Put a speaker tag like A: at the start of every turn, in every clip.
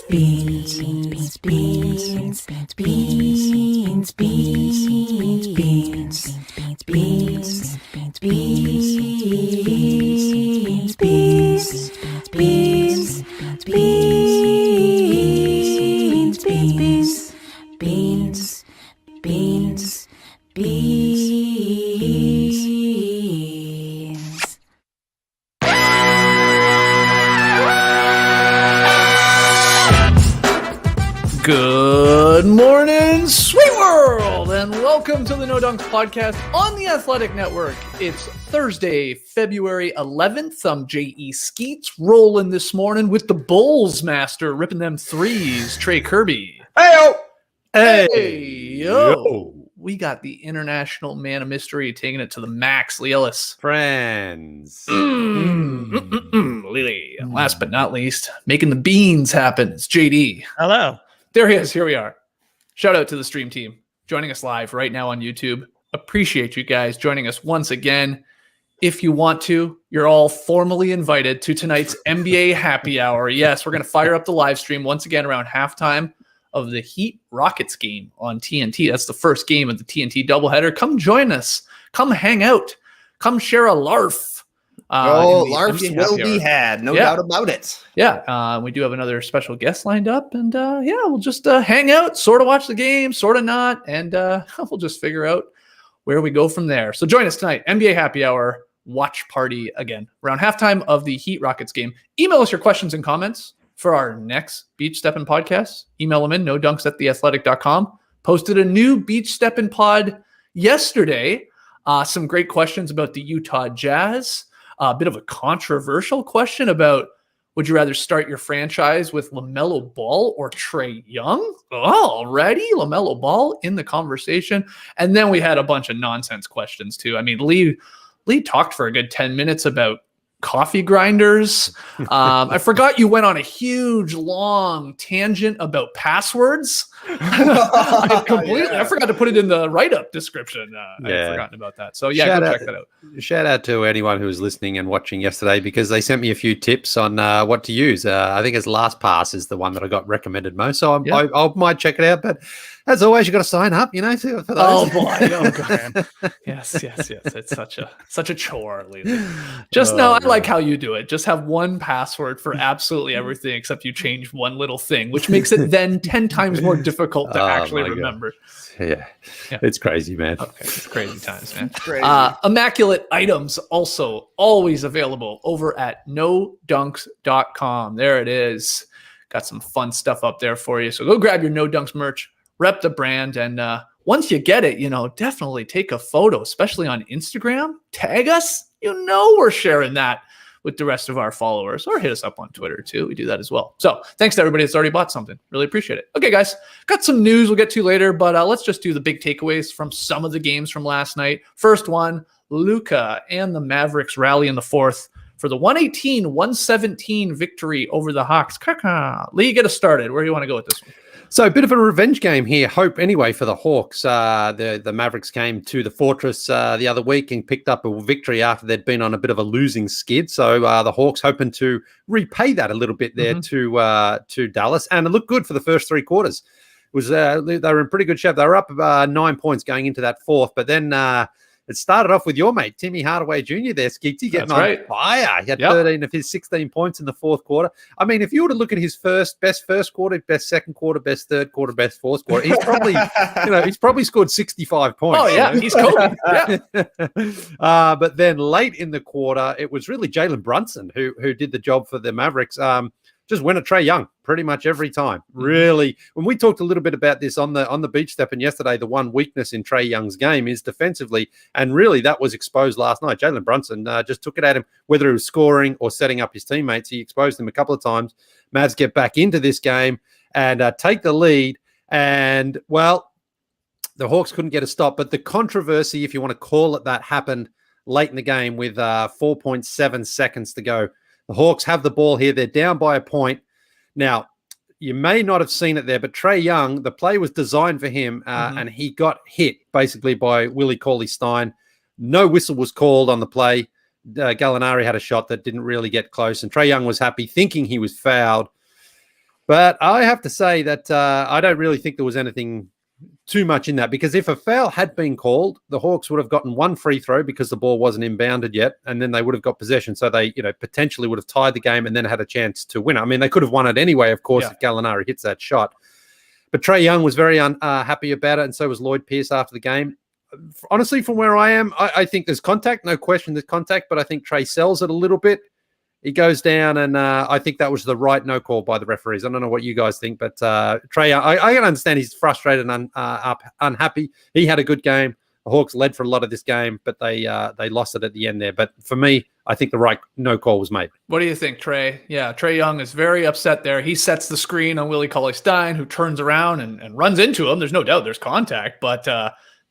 A: Beans, beans, beans, beans, beans, beans, beans, beans, beans, beans, beans, beans, beans, beans, beans, beans, beans, beans, beans.
B: Good morning, sweet world, and welcome to the No Dunks podcast on the Athletic Network. It's Thursday, February 11th. I'm J.E. Skeets, rolling this morning with the Bulls master, ripping them threes, Trey Kirby.
C: Hey-o!
B: Yo! We got the international man of mystery taking it to the max, Lee Ellis.
C: Friends.
B: Lily. And last but not least, making the beans happen, it's JD.
D: Hello.
B: There he is. Here we are. Shout out to the stream team joining us live right now on YouTube. Appreciate you guys joining us once again. If you want to, you're all formally invited to tonight's NBA happy hour. Yes, we're going to fire up the live stream once again around halftime of the Heat Rockets game on TNT. That's the first game of the TNT doubleheader. Come join us. Come hang out. Come share a larf.
C: LARFs will be had, no doubt about it.
B: Yeah, we do have another special guest lined up, and we'll just hang out, sort of watch the game, sort of not, and we'll just figure out where we go from there. So join us tonight, NBA Happy Hour watch party again, around halftime of the Heat Rockets game. Email us your questions and comments for our next Beach Steppin' podcast. Email them in, nodunks@theathletic.com. Posted a new Beach Steppin' pod yesterday. Some great questions about the Utah Jazz. A bit of a controversial question about, would you rather start your franchise with LaMelo Ball or Trae Young? Oh, already LaMelo Ball in the conversation. And then we had a bunch of nonsense questions too. I mean, Lee talked for a good 10 minutes about coffee grinders. I forgot you went on a huge, long tangent about passwords. I forgot to put it in the write-up description. I had forgotten about that. So go check that out.
C: Shout out to anyone who was listening and watching yesterday, because they sent me a few tips on what to use. I think it's LastPass is the one that I got recommended most. So I might check it out, but as always, you got to sign up, for those.
B: Oh boy, God. Yes. It's such a chore, lately. Just I like how you do it. Just have one password for absolutely everything, except you change one little thing, which makes it then 10 times more difficult to actually remember.
C: Yeah, it's crazy, man.
B: Okay, it's crazy times, man. Immaculate items also always available over at nodunks.com. There it is. Got some fun stuff up there for you. So go grab your No Dunks merch. Rep the brand, and once you get it, definitely take a photo, especially on Instagram. Tag us. We're sharing that with the rest of our followers, or hit us up on Twitter too. We do that as well. So thanks to everybody that's already bought something. Really appreciate it. Okay, guys, got some news we'll get to later, but let's just do the big takeaways from some of the games from last night. First one, Luka and the Mavericks rally in the fourth for the 118-117 victory over the Hawks. Lee, get us started. Where do you want to go with this one?
C: So a bit of a revenge game here. Hope anyway for the Hawks. The Mavericks came to the Fortress the other week and picked up a victory after they'd been on a bit of a losing skid. So the Hawks hoping to repay that a little bit there to Dallas, and it looked good for the first three quarters. It was they were in pretty good shape. They were up 9 points going into that fourth, but then it started off with your mate, Timmy Hardaway Jr. there, Skeetsy, getting on fire. He had 13 of his 16 points in the fourth quarter. I mean, if you were to look at his best first quarter, best second quarter, best third quarter, best fourth quarter, he's probably, he's probably scored 65 points.
B: Oh, yeah, he's Kobe.
C: But then late in the quarter, it was really Jalen Brunson who did the job for the Mavericks. Just win at Trae Young pretty much every time. Really, when we talked a little bit about this on the beach stepping yesterday, the one weakness in Trae Young's game is defensively, and really that was exposed last night. Jalen Brunson just took it at him, whether it was scoring or setting up his teammates. He exposed them a couple of times. Mavs get back into this game and take the lead, and well, the Hawks couldn't get a stop. But the controversy, if you want to call it that, happened late in the game with 4.7 seconds to go. The Hawks have the ball here. They're down by a point. Now, you may not have seen it there, but Trae Young, the play was designed for him, and he got hit basically by Willie Cauley-Stein. No whistle was called on the play. Gallinari had a shot that didn't really get close, and Trae Young was happy, thinking he was fouled. But I have to say that I don't really think there was anything too much in that, because if a foul had been called, the Hawks would have gotten one free throw because the ball wasn't inbounded yet, and then they would have got possession. So they, potentially would have tied the game and then had a chance to win. I mean, they could have won it anyway, of course, if Gallinari hits that shot. But Trae Young was very unhappy about it, and so was Lloyd Pierce after the game. Honestly, from where I am, I think there's contact. No question there's contact, but I think Trae sells it a little bit. He goes down, and I think that was the right no call by the referees. I don't know what you guys think, but Trae, I can understand he's frustrated and unhappy. He had a good game. The Hawks led for a lot of this game, but they lost it at the end there. But for me, I think the right no call was made.
B: What do you think, Trae? Yeah, Trae Young is very upset there. He sets the screen on Willie Cauley-Stein, who turns around and runs into him. There's no doubt there's contact, but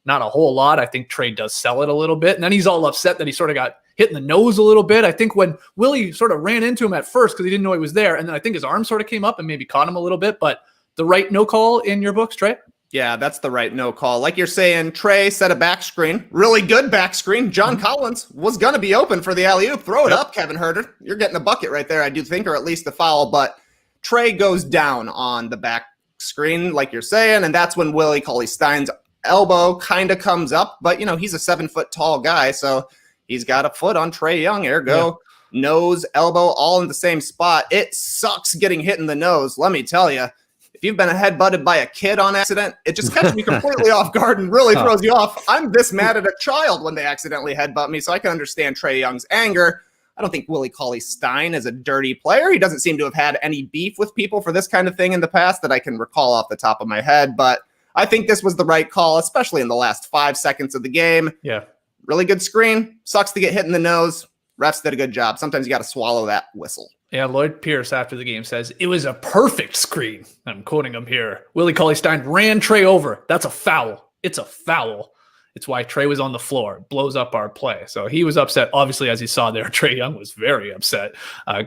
B: not a whole lot. I think Trae does sell it a little bit, and then he's all upset that he sort of got hit in the nose a little bit. I think when Willie sort of ran into him at first because he didn't know he was there, and then I think his arm sort of came up and maybe caught him a little bit. But the right no call in your books, Trae?
D: Yeah, that's the right no call. Like you're saying, Trae set a back screen, really good back screen. John Collins was going to be open for the alley-oop. Throw it up, Kevin Huerter. You're getting a bucket right there, I do think, or at least a foul. But Trae goes down on the back screen, like you're saying, and that's when Willie Cauley-Stein's elbow kind of comes up. But, he's a 7-foot tall guy, so he's got a foot on Trae Young, ergo, nose, elbow, all in the same spot. It sucks getting hit in the nose, let me tell you. If you've been headbutted by a kid on accident, it just catches me completely off guard and really throws you off. I'm this mad at a child when they accidentally headbutt me, so I can understand Trae Young's anger. I don't think Willie Cauley-Stein is a dirty player. He doesn't seem to have had any beef with people for this kind of thing in the past that I can recall off the top of my head, but I think this was the right call, especially in the last 5 seconds of the game.
B: Yeah.
D: Really good screen. Sucks to get hit in the nose. Refs did a good job. Sometimes you got to swallow that whistle.
B: Yeah, Lloyd Pierce after the game says, it was a perfect screen. I'm quoting him here. Willie Cauley-Stein ran Trae over. That's a foul. It's a foul. It's why Trae was on the floor. It blows up our play. So he was upset. Obviously, as you saw there, Trae Young was very upset,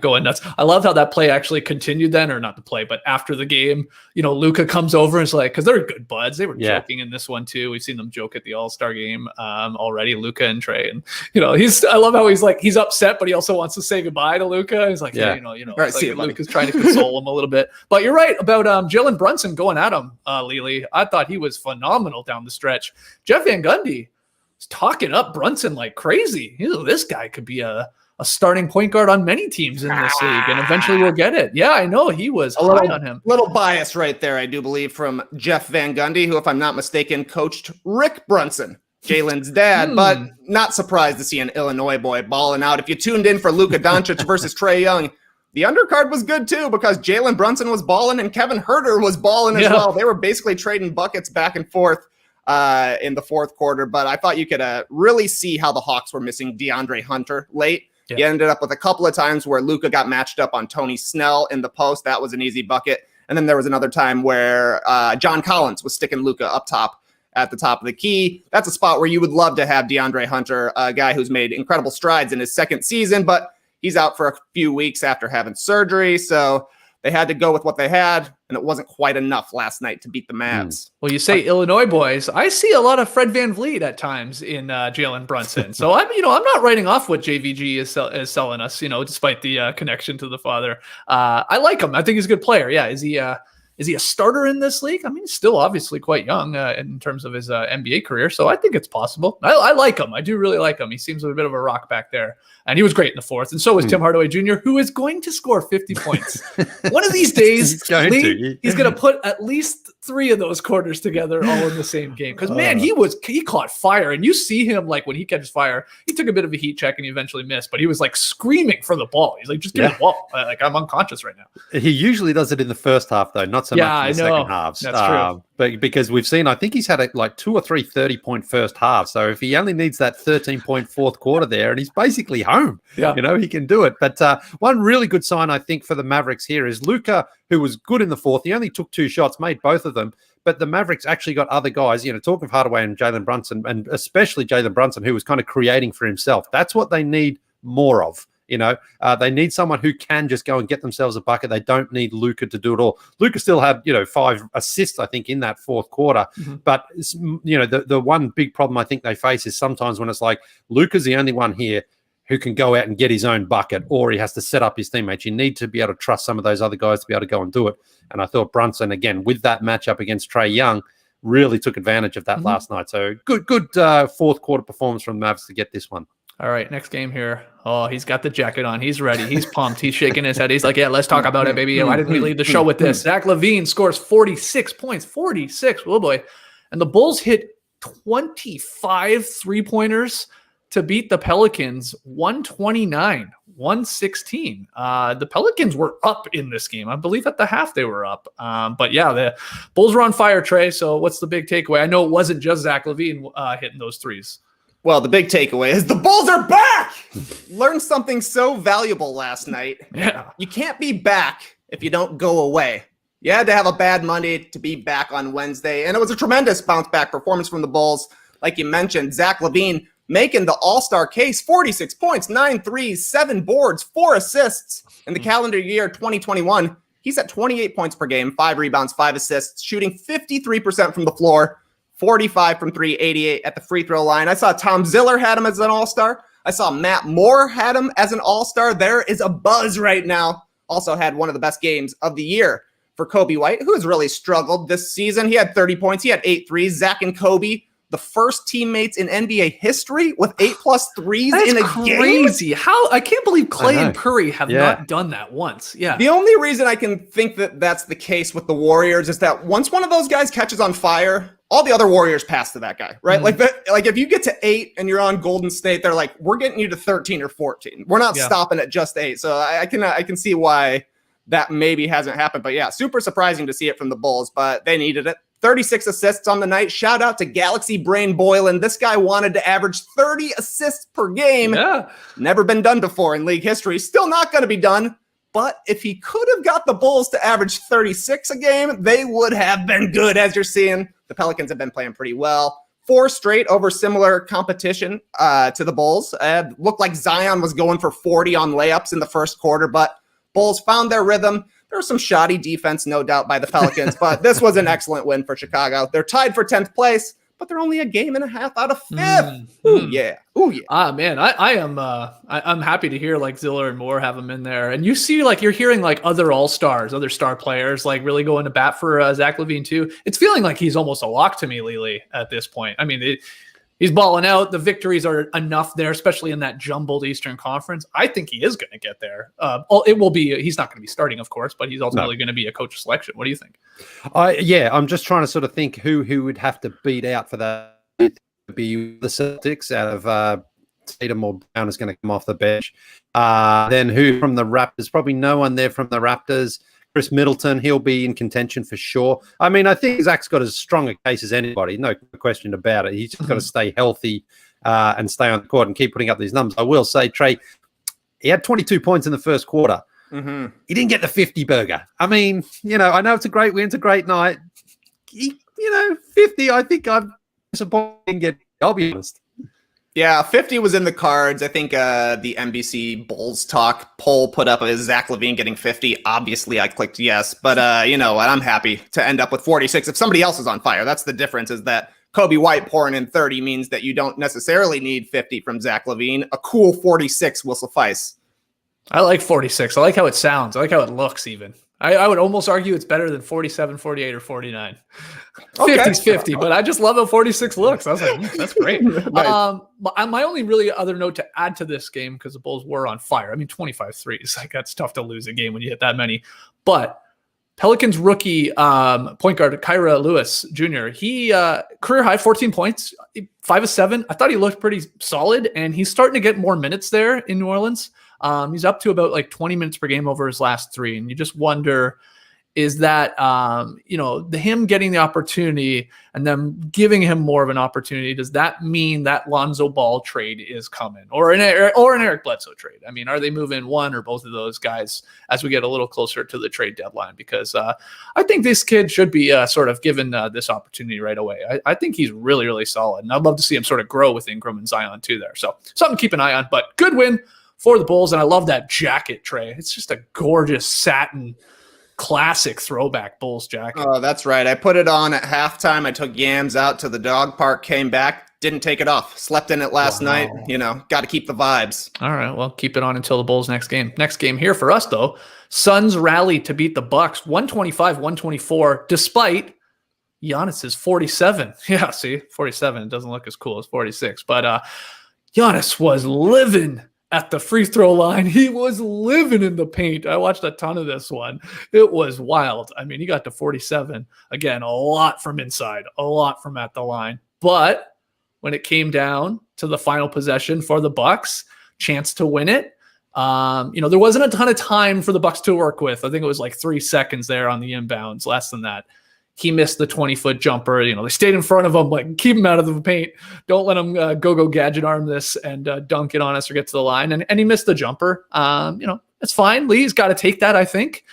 B: going nuts. I love how that play actually continued then, or not the play, but after the game, Luka comes over and is like, because they're good buds. They were joking in this one too. We've seen them joke at the All-Star game already, Luka and Trae. And, I love how he's upset, but he also wants to say goodbye to Luka. He's like,
D: Right,
B: like Luka's trying to console him a little bit. But you're right about Jalen Brunson going at him, Lily. I thought he was phenomenal down the stretch. Jeff Van Gundy was talking up Brunson like crazy. This guy could be a starting point guard on many teams in this league, and eventually we'll get it. Yeah, I know he was high on him.
D: Little bias right there, I do believe, from Jeff Van Gundy, who, if I'm not mistaken, coached Rick Brunson, Jalen's dad, but not surprised to see an Illinois boy balling out. If you tuned in for Luka Doncic versus Trae Young, the undercard was good too, because Jalen Brunson was balling and Kevin Huerter was balling as well. They were basically trading buckets back and forth in the fourth quarter, but I thought you could really see how the Hawks were missing DeAndre Hunter late. Yeah. He ended up with a couple of times where Luka got matched up on Tony Snell in the post. That was an easy bucket. And then there was another time where John Collins was sticking Luka up top at the top of the key. That's a spot where you would love to have DeAndre Hunter, a guy who's made incredible strides in his second season, but he's out for a few weeks after having surgery. So they had to go with what they had, and it wasn't quite enough last night to beat the Mavs.
B: Well, you say Illinois boys. I see a lot of Fred VanVleet at times in Jalen Brunson. So I'm not writing off what JVG is selling us, despite the connection to the father. I like him. I think he's a good player. Yeah. Is he a starter in this league? I mean, he's still obviously quite young in terms of his NBA career. So I think it's possible. I like him. I do really like him. He seems a bit of a rock back there. And he was great in the fourth. And so was Tim Hardaway Jr., who is going to score 50 points. One of these days, he's going to put at least 3 of those quarters together all in the same game. Because, man, he caught fire. And you see him, like, when he catches fire, he took a bit of a heat check and he eventually missed. But he was, like, screaming for the ball. He's like, just give me the ball. Like, I'm unconscious right now.
C: He usually does it in the first half, though, not so much in the second halves.
B: That's true.
C: But because we've seen, I think he's had like 2 or 3 30-point first halves. So if he only needs that 13-point fourth quarter there, and he's basically home, he can do it. But one really good sign, I think, for the Mavericks here is Luka, who was good in the fourth. He only took 2 shots, made both of them. But the Mavericks actually got other guys, talking of Hardaway and Jalen Brunson, and especially Jalen Brunson, who was kind of creating for himself. That's what they need more of. They need someone who can just go and get themselves a bucket. They don't need Luka to do it all. Luka still had, 5 assists, I think, in that fourth quarter. Mm-hmm. But, the one big problem I think they face is sometimes when it's like Luka's the only one here who can go out and get his own bucket, or he has to set up his teammates. You need to be able to trust some of those other guys to be able to go and do it. And I thought Brunson, again, with that matchup against Trae Young, really took advantage of that last night. So good fourth quarter performance from the Mavs to get this one.
B: All right, next game here. Oh, he's got the jacket on. He's ready. He's pumped. He's shaking his head. He's like, yeah, let's talk about it, baby. Why didn't we lead the show with this? Zach LaVine scores 46 points. 46. Oh, boy. And the Bulls hit 25 three-pointers to beat the Pelicans 129-116. The Pelicans were up in this game. I believe at the half they were up. But yeah, the Bulls were on fire, Trae. So what's the big takeaway? I know it wasn't just Zach LaVine hitting those threes.
D: Well, the big takeaway is the Bulls are back. Learned something so valuable last night.
B: Yeah.
D: You can't be back if you don't go away. You had to have a bad Monday to be back on Wednesday, and it was a tremendous bounce-back performance from the Bulls. Like you mentioned, Zach LaVine making the all-star case, 46 points, 9 threes, 7 boards, 4 assists. In the calendar year 2021, he's at 28 points per game, 5 rebounds, 5 assists, shooting 53% from the floor, 45 from 3, 88 at the free throw line. I saw Tom Ziller had him as an all-star. I saw Matt Moore had him as an all-star. There is a buzz right now. Also had one of the best games of the year for Kobe White, who has really struggled this season. He had 30 points. He had 8 threes. Zach and Kobe, the first teammates in NBA history with 8+ threes in a game.
B: Crazy. How I can't believe Clay and Curry have not done that once. Yeah.
D: The only reason I can think that that's the case with the Warriors is that once one of those guys catches on fire, all the other Warriors pass to that guy, right? Like if you get to 8 and you're on Golden State, they're like, we're getting you to 13 or 14. We're not stopping at just 8. So I can see why that maybe hasn't happened. But yeah, super surprising to see it from the Bulls, but they needed it. 36 assists on the night. Shout out to Galaxy Brain Boylan. This guy wanted to average 30 assists per game.
B: Yeah.
D: Never been done before in league history. Still not going to be done. But if he could have got the Bulls to average 36 a game, they would have been good. As you're seeing, the Pelicans have been playing pretty well. 4 straight over similar competition to the Bulls. Looked like Zion was going for 40 on layups in the first quarter, but Bulls found their rhythm. There was some shoddy defense, no doubt, by the Pelicans, but this was an excellent win for Chicago. They're tied for 10th place, but they're only a game and a half out of 5th. Ooh, yeah. Ooh, yeah.
B: Ah, man, I'm happy to hear like Ziller and Moore have them in there. And you see, like, you're hearing like other all-stars, other star players, like really going to bat for Zach LaVine too. It's feeling like he's almost a lock to me, Lily, at this point. I mean, he's balling out. The victories are enough there, especially in that jumbled Eastern Conference. I think he is going to get there. It will be. He's not going to be starting, of course, but he's ultimately going to be a coach selection. What do you think?
C: I'm just trying to sort of think who would have to beat out for that. It would be the Celtics out of Tatum or Brown is going to come off the bench. Then who from the Raptors? Probably no one there from the Raptors. Chris Middleton, he'll be in contention for sure. I mean, I think Zach's got as strong a case as anybody, no question about it. He's just got to stay healthy and stay on the court and keep putting up these numbers. I will say, Trae, he had 22 points in the first quarter.
D: Mm-hmm.
C: He didn't get the 50 burger. I mean, I know it's a great win, it's a great night. 50, I think I'm disappointed. I'll be honest.
D: Yeah, 50 was in the cards. I think the NBC Bulls Talk poll put up as Zach LaVine getting 50. Obviously, I clicked yes. But you know what? I'm happy to end up with 46 if somebody else is on fire. That's the difference, is that Kobe White pouring in 30 means that you don't necessarily need 50 from Zach LaVine. A cool 46 will suffice.
B: I like 46. I like how it sounds. I like how it looks even. I would almost argue it's better than 47, 48, or 49. 50's 50, but I just love how 46 looks. I was like, that's great.
D: Nice.
B: My only really other note to add to this game, because the Bulls were on fire. I mean, 25 threes. Like, that's tough to lose a game when you hit that many. But Pelicans rookie point guard Kyra Lewis Jr., he career high 14 points, 5 of 7. I thought he looked pretty solid, and he's starting to get more minutes there in New Orleans. He's up to about like 20 minutes per game over his last 3. And you just wonder, is that, him getting the opportunity and them giving him more of an opportunity, does that mean that Lonzo Ball trade is coming, or an Eric Bledsoe trade? I mean, are they moving one or both of those guys as we get a little closer to the trade deadline? Because I think this kid should be sort of given this opportunity right away. I think he's really, really solid. And I'd love to see him sort of grow with Ingram and Zion too there. So something to keep an eye on, but good win for the Bulls. And I love that jacket, Trae. It's just a gorgeous satin classic throwback Bulls jacket.
D: Oh, that's right. I put it on at halftime. I took Yams out to the dog park, came back, Didn't take it off. Slept in it last night. You know, got to keep the vibes.
B: All right, well, keep it on until the Bulls next game. Next game here for us, though. Suns rally to beat the Bucks 125-124, despite Giannis's 47. Yeah, see, 47. It doesn't look as cool as 46. But Giannis was living at the free throw line. He was living in the paint. I watched a ton of this one. It was wild. I mean, he got to 47. Again, a lot from inside, a lot from at the line. But when it came down to the final possession for the Bucks, chance to win it, there wasn't a ton of time for the Bucks to work with. I think it was like 3 seconds there on the inbounds, less than that. He missed the 20-foot jumper. They stayed in front of him, like, keep him out of the paint. Don't let him go gadget arm this and dunk it on us or get to the line. And he missed the jumper. It's fine. Lee's got to take that, I think.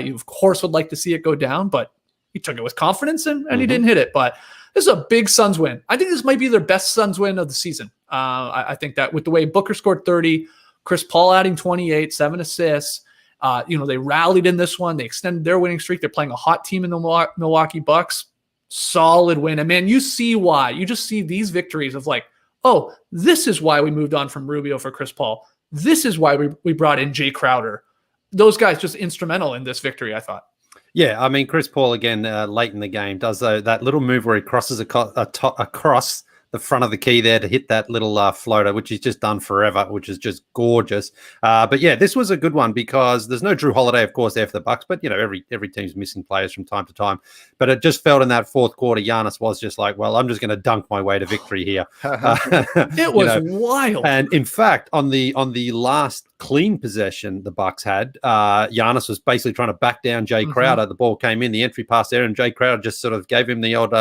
B: You, of course, would like to see it go down, but he took it with confidence and he didn't hit it. But this is a big Suns win. I think this might be their best Suns win of the season. I think that with the way Booker scored 30, Chris Paul adding 28, 7 assists. They rallied in this one. They extended their winning streak. They're playing a hot team in the Milwaukee Bucks. Solid win. And man, you see why. You just see these victories of like, oh, this is why we moved on from Rubio for Chris Paul. This is why we brought in Jay Crowder. Those guys just instrumental in this victory, I thought.
C: Yeah, I mean, Chris Paul, again, late in the game, does that little move where he crosses across the front of the key there to hit that little floater, which he's just done forever, which is just gorgeous. But yeah, this was a good one because there's no Drew Holiday, of course, there for the Bucks, but every team's missing players from time to time. But it just felt in that fourth quarter, Giannis was just like, well, I'm just going to dunk my way to victory here.
B: It was wild.
C: And in fact, on the last clean possession the Bucks had, Giannis was basically trying to back down Jay Crowder. The ball came in, the entry pass there, and Jay Crowder just sort of gave him the old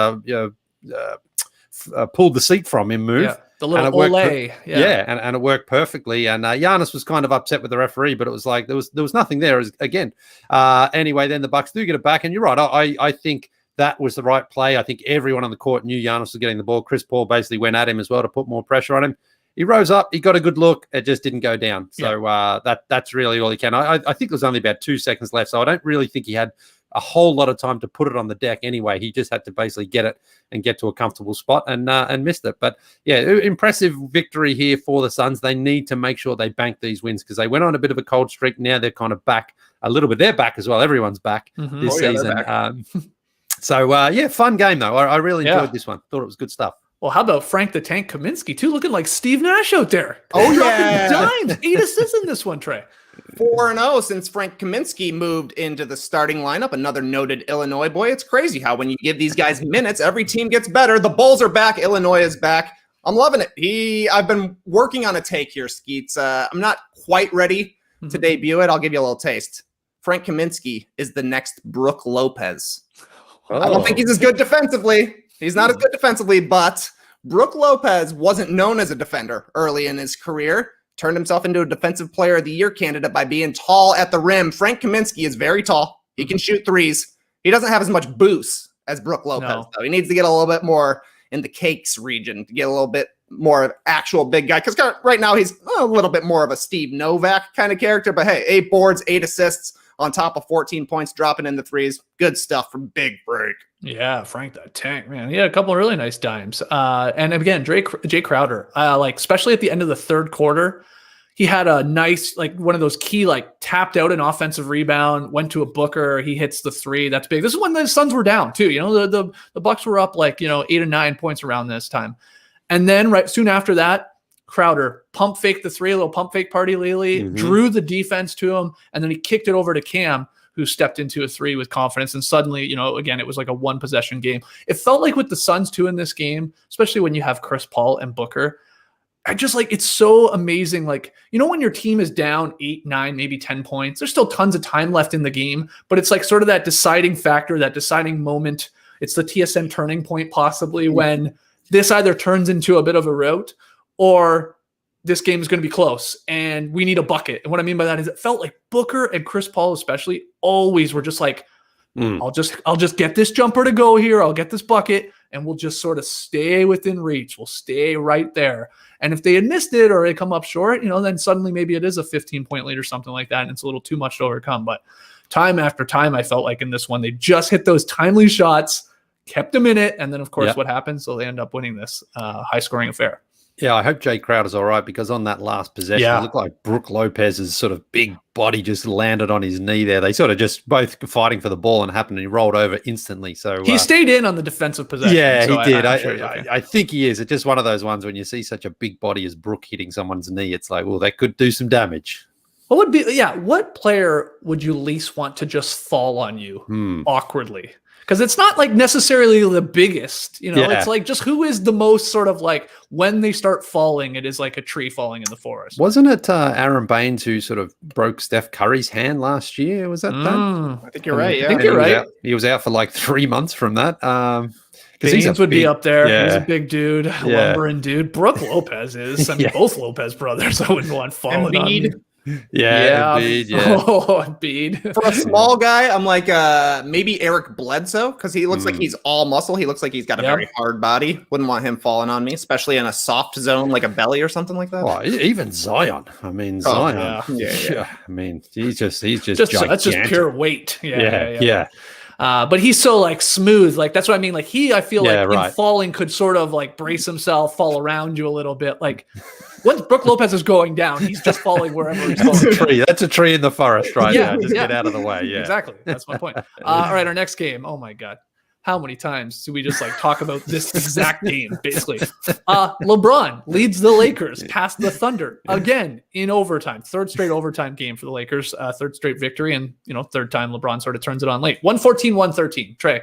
C: pulled the seat from him move.
B: Yeah, the little ole.
C: And it worked perfectly. And Giannis was kind of upset with the referee, but it was like there was nothing there again. Anyway, then the Bucks do get it back, and you're right. I think that was the right play. I think everyone on the court knew Giannis was getting the ball. Chris Paul basically went at him as well to put more pressure on him. He rose up. He got a good look. It just didn't go down. So that's really all he can. I think there was only about 2 seconds left, so I don't really think he had a whole lot of time to put it on the deck anyway. He just had to basically get it and get to a comfortable spot and missed it. But yeah, impressive victory here for the Suns. They need to make sure they bank these wins because they went on a bit of a cold streak. Now they're kind of back a little bit. They're back as well. Everyone's back this season. Fun game though. I really enjoyed this one. Thought it was good stuff.
B: Well, how about Frank the Tank Kaminsky too? Looking like Steve Nash out there.
D: Oh yeah,
B: dimes. 8 assists in this one, Trae.
D: 4-0 since Frank Kaminsky moved into the starting lineup. Another noted Illinois boy. It's crazy how when you give these guys minutes, every team gets better. The Bulls are back. Illinois is back. I'm loving it. I've been working on a take here, Skeets. I'm not quite ready to debut it. I'll give you a little taste. Frank Kaminsky is the next Brook Lopez. I don't think he's as good defensively. He's not as good defensively, but Brook Lopez wasn't known as a defender early in his career. Turned himself into a Defensive Player of the Year candidate by being tall at the rim. Frank Kaminsky is very tall. He can shoot threes. He doesn't have as much boost as Brook Lopez, though. He needs to get a little bit more in the cakes region to get a little bit more of an actual big guy. Because right now he's a little bit more of a Steve Novak kind of character. But hey, 8 boards, 8 assists on top of 14 points, dropping in the threes. Good stuff from Big Break.
B: Yeah, Frank the Tank, man. He had a couple of really nice dimes. And again, Jay Crowder, especially at the end of the third quarter, he had a nice, one of those key, tapped out an offensive rebound, went to a Booker. He hits the 3. That's big. This is when the Suns were down too. The Bucks were up 8 or 9 points around this time. And then right soon after that, Crowder pump faked the 3, a little pump fake party Lily, drew the defense to him, and then he kicked it over to Cam, who stepped into a 3 with confidence. And suddenly, again, it was like a 1-possession game. It felt like with the Suns too in this game, especially when you have Chris Paul and Booker, I just it's so amazing. When your team is down 8, 9, maybe 10 points, there's still tons of time left in the game, but it's sort of that deciding factor, that deciding moment. It's the TSN turning point possibly when this either turns into a bit of a rout or this game is going to be close and we need a bucket. And what I mean by that is it felt like Booker and Chris Paul especially always were just I'll just get this jumper to go here. I'll get this bucket and we'll just sort of stay within reach. We'll stay right there. And if they had missed it or they come up short, then suddenly maybe it is a 15-point lead or something like that. And it's a little too much to overcome. But time after time, I felt like in this one, they just hit those timely shots, kept them in it. And then, of course,
C: Yep.
B: what happens? So they end up winning this high-scoring affair.
C: Yeah, I hope Jay Crowder's all right, because on that last possession,
B: Yeah.
C: it looked like Brook Lopez's sort of big body just landed on his knee there. They sort of just both fighting for the ball and happened, and he rolled over instantly. So
B: He stayed in on the defensive possession.
C: yeah,
B: so
C: he did.
B: I'm sure he's okay.
C: I think he is. It's just one of those ones when you see such a big body as Brook hitting someone's knee, it's like, well, that could do some damage.
B: What player would you least want to just fall on you awkwardly? Because it's not like necessarily the biggest,
C: Yeah.
B: It's like just who is the most sort of like when they start falling, it is like a tree falling in the forest.
C: Wasn't it Aaron Baines who sort of broke Steph Curry's hand last year? Was that that?
D: I think you're right. Yeah.
B: I think you're right.
C: He was out for like 3 months from that.
B: Baines would be up there.
C: Yeah.
B: He's a big dude, lumbering dude. Brooke Lopez is. I mean, both Lopez brothers. I wouldn't want falling on me.
C: Yeah, Embiid, yeah.
B: Oh, Embiid.
D: For a small guy, I'm like maybe Eric Bledsoe, because he looks like he's all muscle. He looks like he's got a very hard body. Wouldn't want him falling on me, especially in a soft zone like a belly or something like that.
C: Well, even Zion. I mean, Zion.
D: Yeah.
C: I mean, he's just
B: That's just pure weight.
C: Yeah.
B: But he's so like smooth. Like that's what I mean. Like I feel like in falling could sort of like brace himself, fall around you a little bit. Like once Brook Lopez is going down, he's just falling wherever he's going.
C: That's a tree in the forest right now. Just
B: yeah.
C: get out of the way. Yeah,
B: Exactly. That's my point. All right, our next game. Oh my God. How many times do we just like talk about this exact game, basically? LeBron leads the Lakers past the Thunder again in overtime. Third straight overtime game for the Lakers. Third straight victory. And, third time LeBron sort of turns it on late. 114-113. Trey,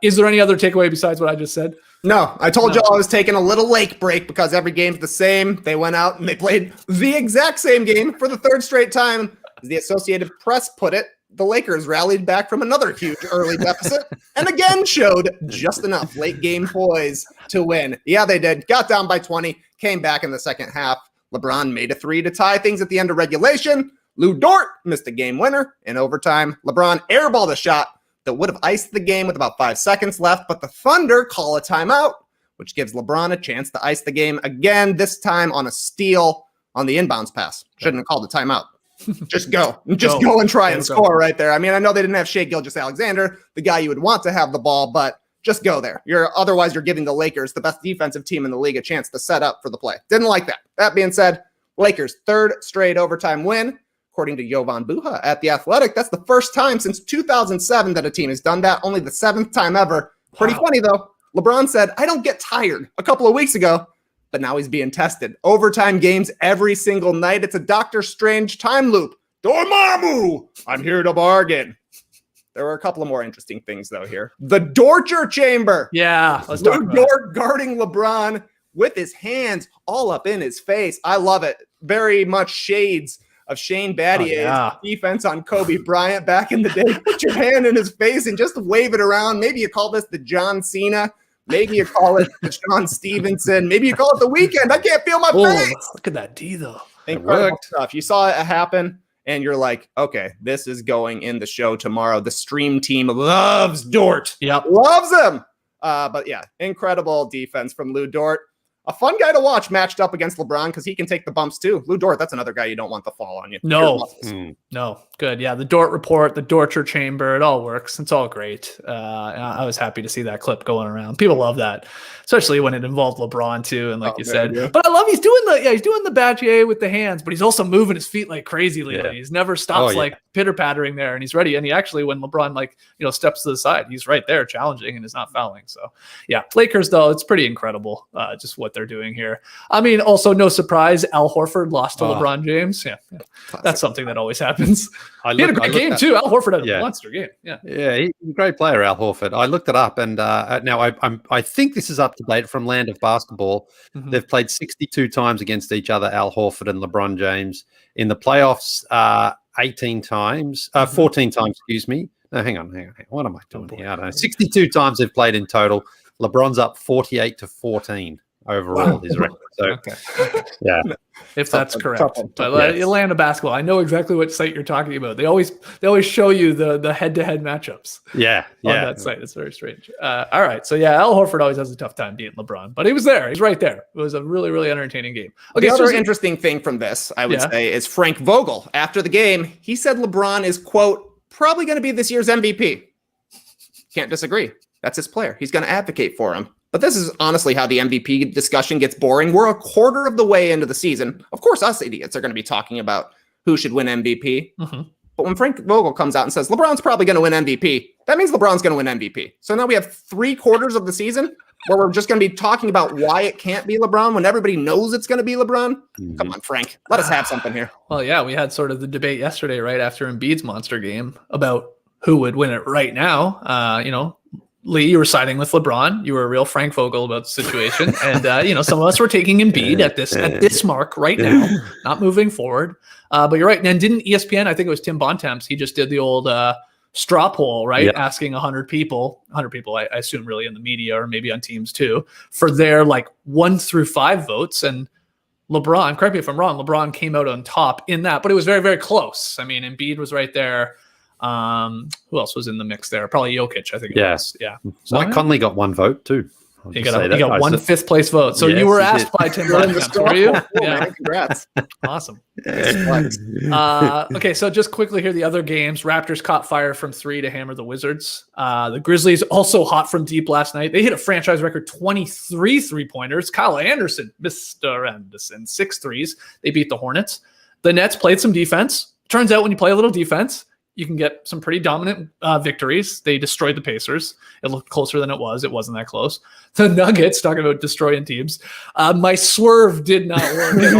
B: is there any other takeaway besides what I just said?
D: No, I told you I was taking a little lake break because every game's the same. They went out and they played the exact same game for the third straight time. As the Associated Press put it, the Lakers rallied back from another huge early deficit and again showed just enough late game poise to win. Yeah, they did. Got down by 20, came back in the second half. LeBron made a three to tie things at the end of regulation. Lou Dort missed a game winner in overtime. LeBron airballed a shot that would have iced the game with about 5 seconds left, but the Thunder call a timeout, which gives LeBron a chance to ice the game again, this time on a steal on the inbounds pass. Shouldn't have called a timeout. Just go. Just go and try and score right there. I mean, I know they didn't have Shai Gilgeous-Alexander, the guy you would want to have the ball, but just go there. Otherwise, you're giving the Lakers, the best defensive team in the league, a chance to set up for the play. Didn't like that. That being said, Lakers' third straight overtime win. According to Jovan Buha at The Athletic, that's the first time since 2007 that a team has done that. Only the seventh time ever. Pretty funny, though. LeBron said, I don't get tired a couple of weeks ago. But now he's being tested. Overtime games every single night. It's a Doctor Strange time loop. Dormammu! I'm here to bargain. There were a couple of more interesting things, though, here. The torture chamber.
B: Yeah. Let's talk
D: Lou
B: about
D: Dort guarding LeBron with his hands all up in his face. I love it. Very much shades of Shane Battier's defense on Kobe Bryant back in the day. Put your hand in his face and just wave it around. Maybe you call this the John Cena. Maybe you call it the Sean Stevenson. Maybe you call it the Weekend. I can't feel my face.
B: Look at that D, though.
D: Incredible stuff. You saw it happen, and you're like, okay, this is going in the show tomorrow. The stream team loves Dort.
B: Yep.
D: Loves him. But yeah, incredible defense from Lou Dort. A fun guy to watch matched up against LeBron because he can take the bumps too. Lou Dort, that's another guy you don't want to fall on you.
B: No. Good. Yeah, the Dort report, the torture chamber, it all works. It's all great. I was happy to see that clip going around. People love that, especially when it involved LeBron too. And like you said, but I love he's doing the Battier with the hands, but he's also moving his feet like crazy lately. Yeah. He's never stops like pitter pattering there, and he's ready. And he actually, when LeBron steps to the side, he's right there challenging and is not fouling. So yeah, Lakers though, it's pretty incredible. Just what they're doing here. I mean, also no surprise, Al Horford lost to LeBron James. Yeah. That's something that always happens. He had a great game too. Al Horford had a monster game. Yeah,
C: he's a great player, Al Horford. I looked it up, and now I think this is up to date from Land of Basketball. Mm-hmm. They've played 62 times against each other, Al Horford and LeBron James. In the playoffs, 14 times, excuse me. No, hang on. What am I doing here? I don't know. 62 times they've played in total. LeBron's up 48-14 overall, his record. So, yeah.
B: If that's correct. But Atlanta basketball, I know exactly what site you're talking about. They always show you the head-to-head matchups.
C: Yeah.
B: On that site. It's very strange. All right. So yeah, Al Horford always has a tough time beating LeBron, but he was there. He's right there. It was a really, really entertaining game.
D: Okay. The other interesting thing from this, I would say, is Frank Vogel. After the game, he said LeBron is, quote, probably going to be this year's MVP. Can't disagree. That's his player. He's going to advocate for him. But this is honestly how the MVP discussion gets boring. We're a quarter of the way into the season. Of course, us idiots are going to be talking about who should win MVP.
B: Mm-hmm.
D: But when Frank Vogel comes out and says LeBron's probably going to win MVP, that means LeBron's going to win MVP. So now we have 3/4 of the season where we're just going to be talking about why it can't be LeBron when everybody knows it's going to be LeBron.
C: Mm-hmm.
D: Come on, Frank. Let us have something here.
B: Well, yeah, we had sort of the debate yesterday, right after Embiid's monster game about who would win it right now. Lee, you were siding with LeBron. You were a real Frank Vogel about the situation. And, some of us were taking Embiid at this mark right now, not moving forward. But you're right. And didn't ESPN, I think it was Tim Bontemps, he just did the old straw poll, right? Yeah. Asking 100 people, I assume really in the media or maybe on teams too, for their 1 through 5 votes. And LeBron, correct me if I'm wrong, LeBron came out on top in that, but it was very, very close. I mean, Embiid was right there. Who else was in the mix there? Probably Jokic, I think.
C: Yes.
B: Yeah. So,
C: Mike Conley got 1 vote too.
B: He got one 5th place vote. So you were asked by Tim Bontemps, were you?
D: Yeah. Congrats.
B: Awesome. Okay, so just quickly here, the other games. Raptors caught fire from 3 to hammer the Wizards. The Grizzlies also hot from deep last night. They hit a franchise record 23 3-pointers. Kyle Anderson, Mr. Anderson, 6 threes. They beat the Hornets. The Nets played some defense. Turns out when you play a little defense, you can get some pretty dominant victories. They destroyed the Pacers. It looked closer than it was. It wasn't that close. The Nuggets, talking about destroying teams. My swerve did not work at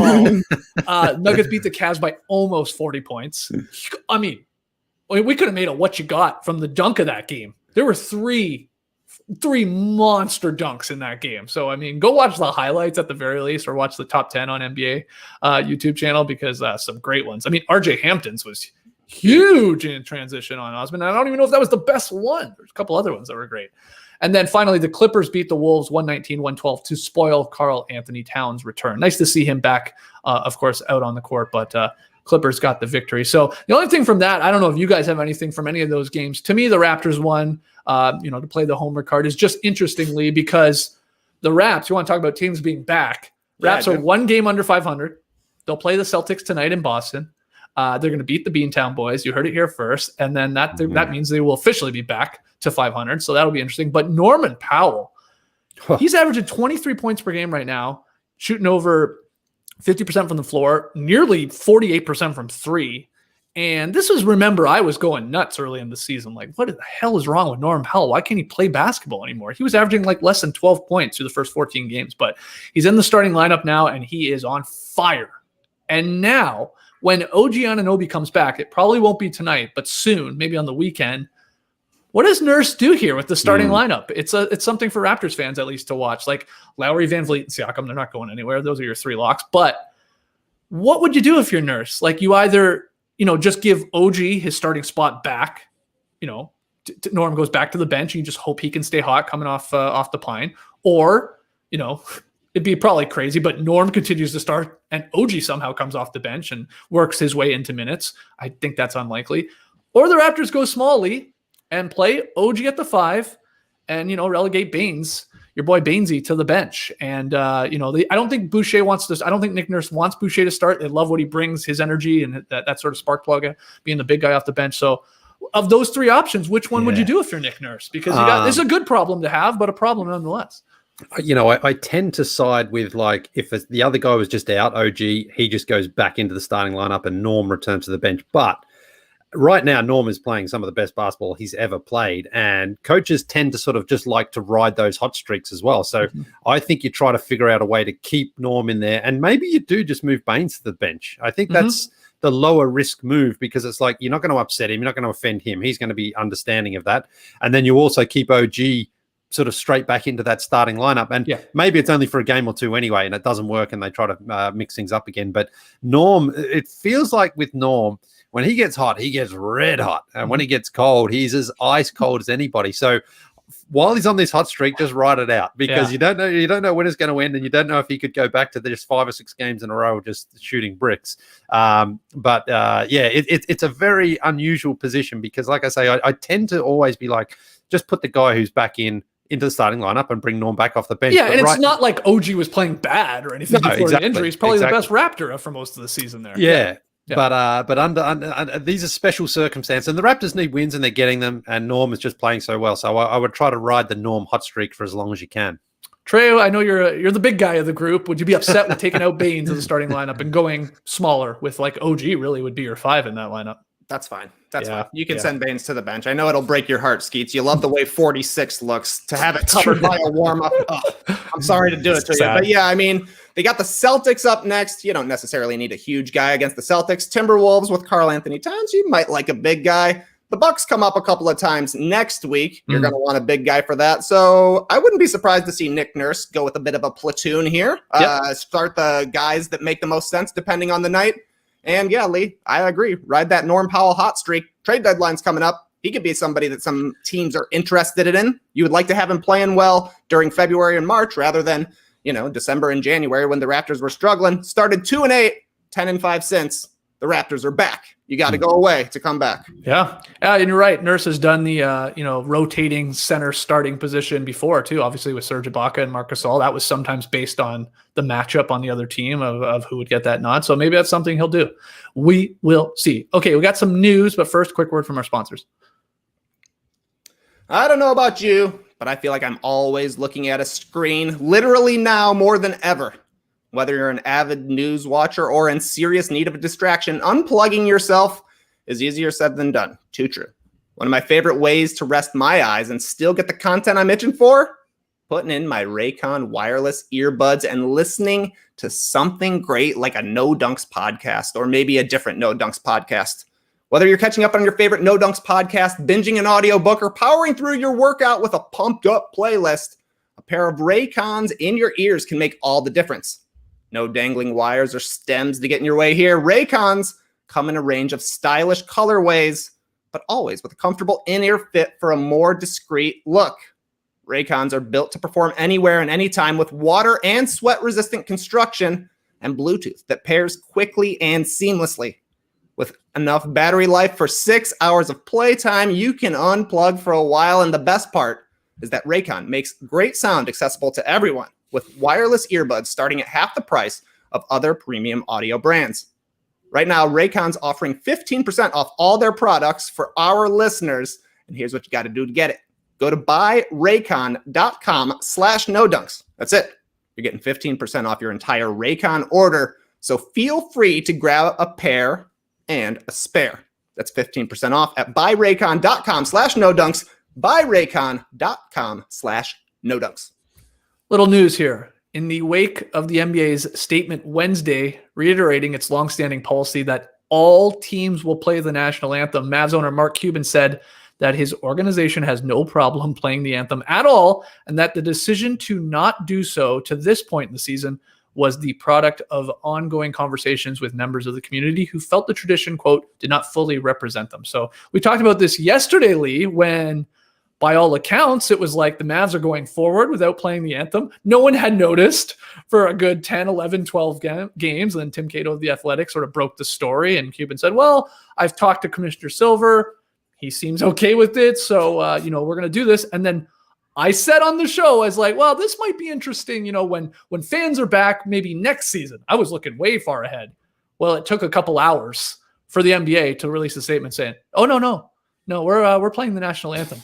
B: all. Nuggets beat the Cavs by almost 40 points. I mean, we could have made a what you got from the dunk of that game. There were three monster dunks in that game. So, I mean, go watch the highlights at the very least, or watch the top 10 on NBA YouTube channel, because some great ones. I mean, RJ Hampton's was huge in transition on Osman. I don't even know if that was the best one. There's a couple other ones that were great. And then finally, the Clippers beat the Wolves 119-112 to spoil Karl Anthony Towns' return. Nice to see him back, of course, out on the court, but Clippers got the victory. So the only thing from that, I don't know if you guys have anything from any of those games. To me, the Raptors won, to play the homer card is just interestingly because the Raps, you want to talk about teams being back. Raps are 1 game under 500. They'll play the Celtics tonight in Boston. They're going to beat the Beantown Boys. You heard it here first. And then that means they will officially be back to 500. So that'll be interesting. But Norman Powell, he's averaging 23 points per game right now, shooting over 50% from the floor, nearly 48% from 3. And this was, remember, I was going nuts early in the season. Like, what the hell is wrong with Norman Powell? Why can't he play basketball anymore? He was averaging less than 12 points through the first 14 games. But he's in the starting lineup now, and he is on fire. And now, when OG Anunoby comes back, it probably won't be tonight, but soon, maybe on the weekend. What does Nurse do here with the starting lineup? It's something for Raptors fans at least to watch. Like Lowry, Van Vliet, and Siakam, they're not going anywhere. Those are your 3 locks. But what would you do if you're Nurse? Like you either, just give OG his starting spot back. Norm goes back to the bench, and you just hope he can stay hot coming off the pine, or it'd be probably crazy, but Norm continues to start and OG somehow comes off the bench and works his way into minutes. I think that's unlikely. Or the Raptors go smallly and play OG at the 5 and, relegate Baines, your boy Bainesy, to the bench. And, I don't think Boucher wants to, I don't think Nick Nurse wants Boucher to start. They love what he brings, his energy and that sort of spark plug, being the big guy off the bench. So of those 3 options, which one would you do if you're Nick Nurse? Because this is a good problem to have, but a problem nonetheless.
C: I tend to side with if the other guy was just out, OG, he just goes back into the starting lineup and Norm returns to the bench. But right now, Norm is playing some of the best basketball he's ever played. And coaches tend to sort of just like to ride those hot streaks as well. So I think you try to figure out a way to keep Norm in there. And maybe you do just move Baines to the bench. I think that's the lower risk move, because it's like you're not going to upset him. You're not going to offend him. He's going to be understanding of that. And then you also keep OG sort of straight back into that starting lineup. And maybe it's only for a game or 2 anyway, and it doesn't work and they try to mix things up again. But Norm, it feels like with Norm, when he gets hot, he gets red hot. And when he gets cold, he's as ice cold as anybody. So while he's on this hot streak, just ride it out, because you don't know when it's going to end, and you don't know if he could go back to just 5 or 6 games in a row just shooting bricks. It's a very unusual position, because like I say, I tend to always be like, just put the guy who's back into the starting lineup and bring Norm back off the bench.
B: Yeah, but and it's not like OG was playing bad or anything before the injury. He's probably the best Raptor for most of the season there.
C: Yeah.
B: Yeah.
C: But under these are special circumstances, and the Raptors need wins, and they're getting them. And Norm is just playing so well, so I would try to ride the Norm hot streak for as long as you can.
B: Trae, I know you're the big guy of the group. Would you be upset with taking out Baines as the starting lineup and going smaller with like OG really would be your 5 in that lineup?
D: That's fine. That's
B: Yeah,
D: fine. You can
B: yeah.
D: send Baines to the bench. I know it'll break your heart, Skeets. You love the way 46 looks. To have it covered by a warm-up. Oh, I'm sorry to do it to you.
B: Sad.
D: But yeah, I mean, they got the Celtics up next. You don't necessarily need a huge guy against the Celtics. Timberwolves with Karl Anthony Towns. You might like a big guy. The Bucks come up a couple of times next week. You're going to want a big guy for that. So I wouldn't be surprised to see Nick Nurse go with a bit of a platoon here. Start the guys that make the most sense depending on the night. And yeah, Lee, I agree. Ride that Norm Powell hot streak. Trade deadline's coming up. He could be somebody that some teams are interested in. You would like to have him playing well during February and March rather than, December and January when the Raptors were struggling. Started 2-8, 10-5 since. The Raptors are back. You got to go away to come back.
B: Yeah. And you're right. Nurse has done the, rotating center starting position before too, obviously with Serge Ibaka and Marc Gasol. That was sometimes based on the matchup on the other team of who would get that nod. So maybe that's something he'll do. We will see. Okay. We got some news, but first, quick word from our sponsors.
D: I don't know about you, but I feel like I'm always looking at a screen, literally now more than ever. Whether you're an avid news watcher or in serious need of a distraction, unplugging yourself is easier said than done. Too true. One of my favorite ways to rest my eyes and still get the content I'm itching for? Putting in my Raycon wireless earbuds and listening to something great like a No Dunks podcast or maybe a different No Dunks podcast. Whether you're catching up on your favorite No Dunks podcast, binging an audiobook, or powering through your workout with a pumped up playlist, a pair of Raycons in your ears can make all the difference. No dangling wires or stems to get in your way here. Raycons come in a range of stylish colorways, but always with a comfortable in-ear fit for a more discreet look. Raycons are built to perform anywhere and anytime with water and sweat-resistant construction and Bluetooth that pairs quickly and seamlessly. With enough battery life for 6 hours of playtime, you can unplug for a while, and the best part is that Raycon makes great sound accessible to everyone, with wireless earbuds starting at half the price of other premium audio brands. Right now, Raycon's offering 15% off all their products for our listeners. And here's what you got to do to get it. Go to buyraycon.com/nodunks. That's it. You're getting 15% off your entire Raycon order. So feel free to grab a pair and a spare. That's 15% off at buyraycon.com/nodunks. buyraycon.com/nodunks.
B: Little news here. In the wake of the NBA's statement Wednesday, reiterating its longstanding policy that all teams will play the national anthem, Mavs owner Mark Cuban said that his organization has no problem playing the anthem at all, and that the decision to not do so to this point in the season was the product of ongoing conversations with members of the community who felt the tradition, quote, did not fully represent them. So we talked about this yesterday, Lee, when by all accounts, it was like the Mavs are going forward without playing the anthem. No one had noticed for a good 10, 11, 12 games. And then Tim Cato of The Athletic sort of broke the story. And Cuban said, well, I've talked to Commissioner Silver. He seems okay with it. So, we're going to do this. And then I said on the show, I was like, well, this might be interesting, when fans are back, maybe next season. I was looking way far ahead. Well, it took a couple hours for the NBA to release a statement saying, oh, no, we're playing the national anthem.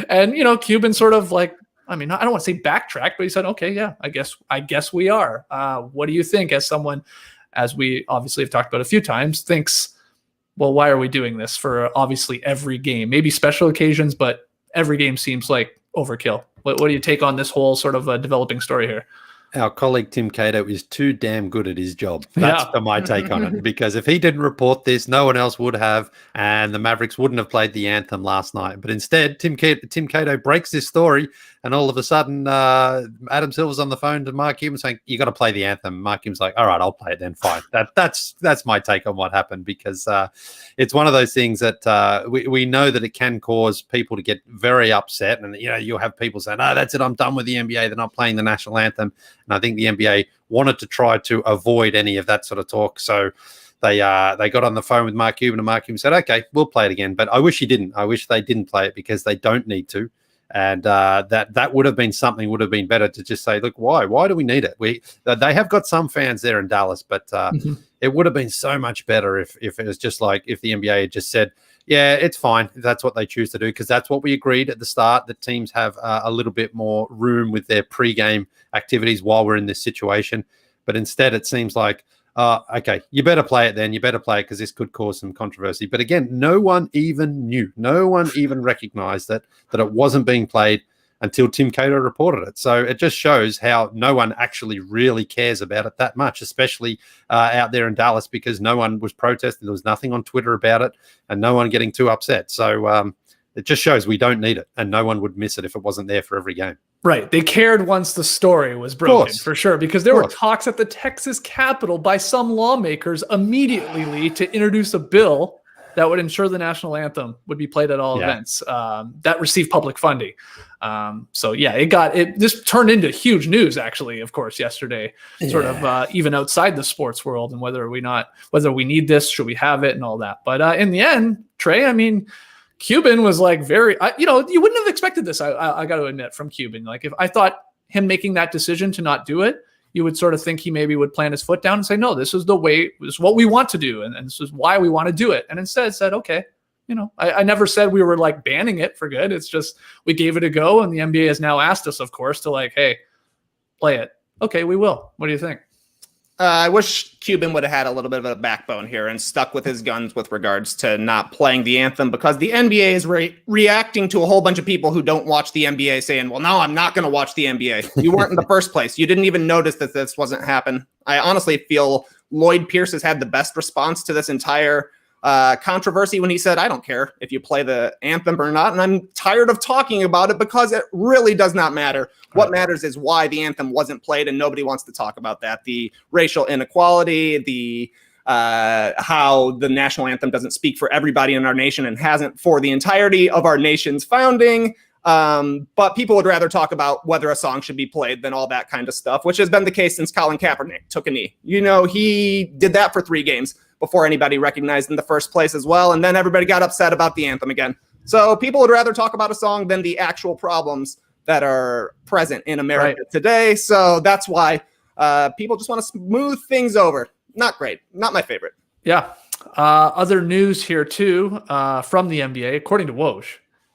B: And, Cuban sort of like, I don't want to say backtrack, but he said, okay, yeah, I guess we are. What do you think as someone, as we obviously have talked about a few times, thinks, well, why are we doing this for obviously every game? Maybe special occasions, but every game seems like overkill. What do you take on this whole sort of developing story here?
C: Our colleague Tim Cato is too damn good at his job. That's my take on it. Because if he didn't report this, no one else would have, and the Mavericks wouldn't have played the anthem last night. But instead, Tim Cato breaks this story, and all of a sudden, Adam Silver's on the phone to Mark Cuban saying, "You got to play the anthem." Mark Cuban's like, "All right, I'll play it then. Fine." That's my take on what happened, because it's one of those things that we know that it can cause people to get very upset, and you'll have people saying, "Oh, that's it. I'm done with the NBA. They're not playing the national anthem." And I think the NBA wanted to try to avoid any of that sort of talk. So they got on the phone with Mark Cuban, and Mark Cuban said, okay, we'll play it again. But I wish he didn't. I wish they didn't play it, because they don't need to. And that would have been something, would have been better to just say, look, why do we need it? They have got some fans there in Dallas, but it would have been so much better if it was just like, if the NBA had just said, yeah, it's fine if that's what they choose to do, because that's what we agreed at the start, that teams have a little bit more room with their pre-game activities while we're in this situation. But instead, it seems like, okay, you better play it then. You better play it because this could cause some controversy. But again, no one even knew. No one even recognized that it wasn't being played until Tim Cato reported it. So it just shows how no one actually really cares about it that much, especially out there in Dallas, because no one was protesting. There was nothing on Twitter about it and no one getting too upset. So it just shows we don't need it, and no one would miss it if it wasn't there for every game.
B: Right. They cared once the story was broken, for sure, because there were talks at the Texas Capitol by some lawmakers immediately to introduce a bill that would ensure the national anthem would be played at all events that receive public funding. So yeah, this turned into huge news, actually, of course, yesterday, sort of even outside the sports world, and whether we need this, should we have it, and all that. But in the end, Trae, I mean, Cuban was like you wouldn't have expected this. I got to admit, from Cuban, like if I thought him making that decision to not do it, you would sort of think he maybe would plant his foot down and say, no, this is the way, this is what we want to do. And this is why we want to do it. And instead said, okay, I never said we were like banning it for good. It's just, we gave it a go. And the NBA has now asked us, of course, to like, hey, play it. Okay, we will. What do you think?
D: I wish Cuban would have had a little bit of a backbone here and stuck with his guns with regards to not playing the anthem, because the NBA is reacting to a whole bunch of people who don't watch the NBA saying, well, no, I'm not going to watch the NBA. You weren't in the first place. You didn't even notice that this wasn't happen. I honestly feel Lloyd Pierce has had the best response to this entire controversy when he said, I don't care if you play the anthem or not, and I'm tired of talking about it because it really does not matter. What matters is why the anthem wasn't played, and nobody wants to talk about that. The racial inequality, the how the national anthem doesn't speak for everybody in our nation and hasn't for the entirety of our nation's founding. But people would rather talk about whether a song should be played than all that kind of stuff, which has been the case since Colin Kaepernick took a knee. He did that for 3 games before anybody recognized in the first place as well. And then everybody got upset about the anthem again. So people would rather talk about a song than the actual problems that are present in America today. So that's why people just want to smooth things over. Not great. Not my favorite.
B: Yeah. Other news here too, from the NBA, according to Woj,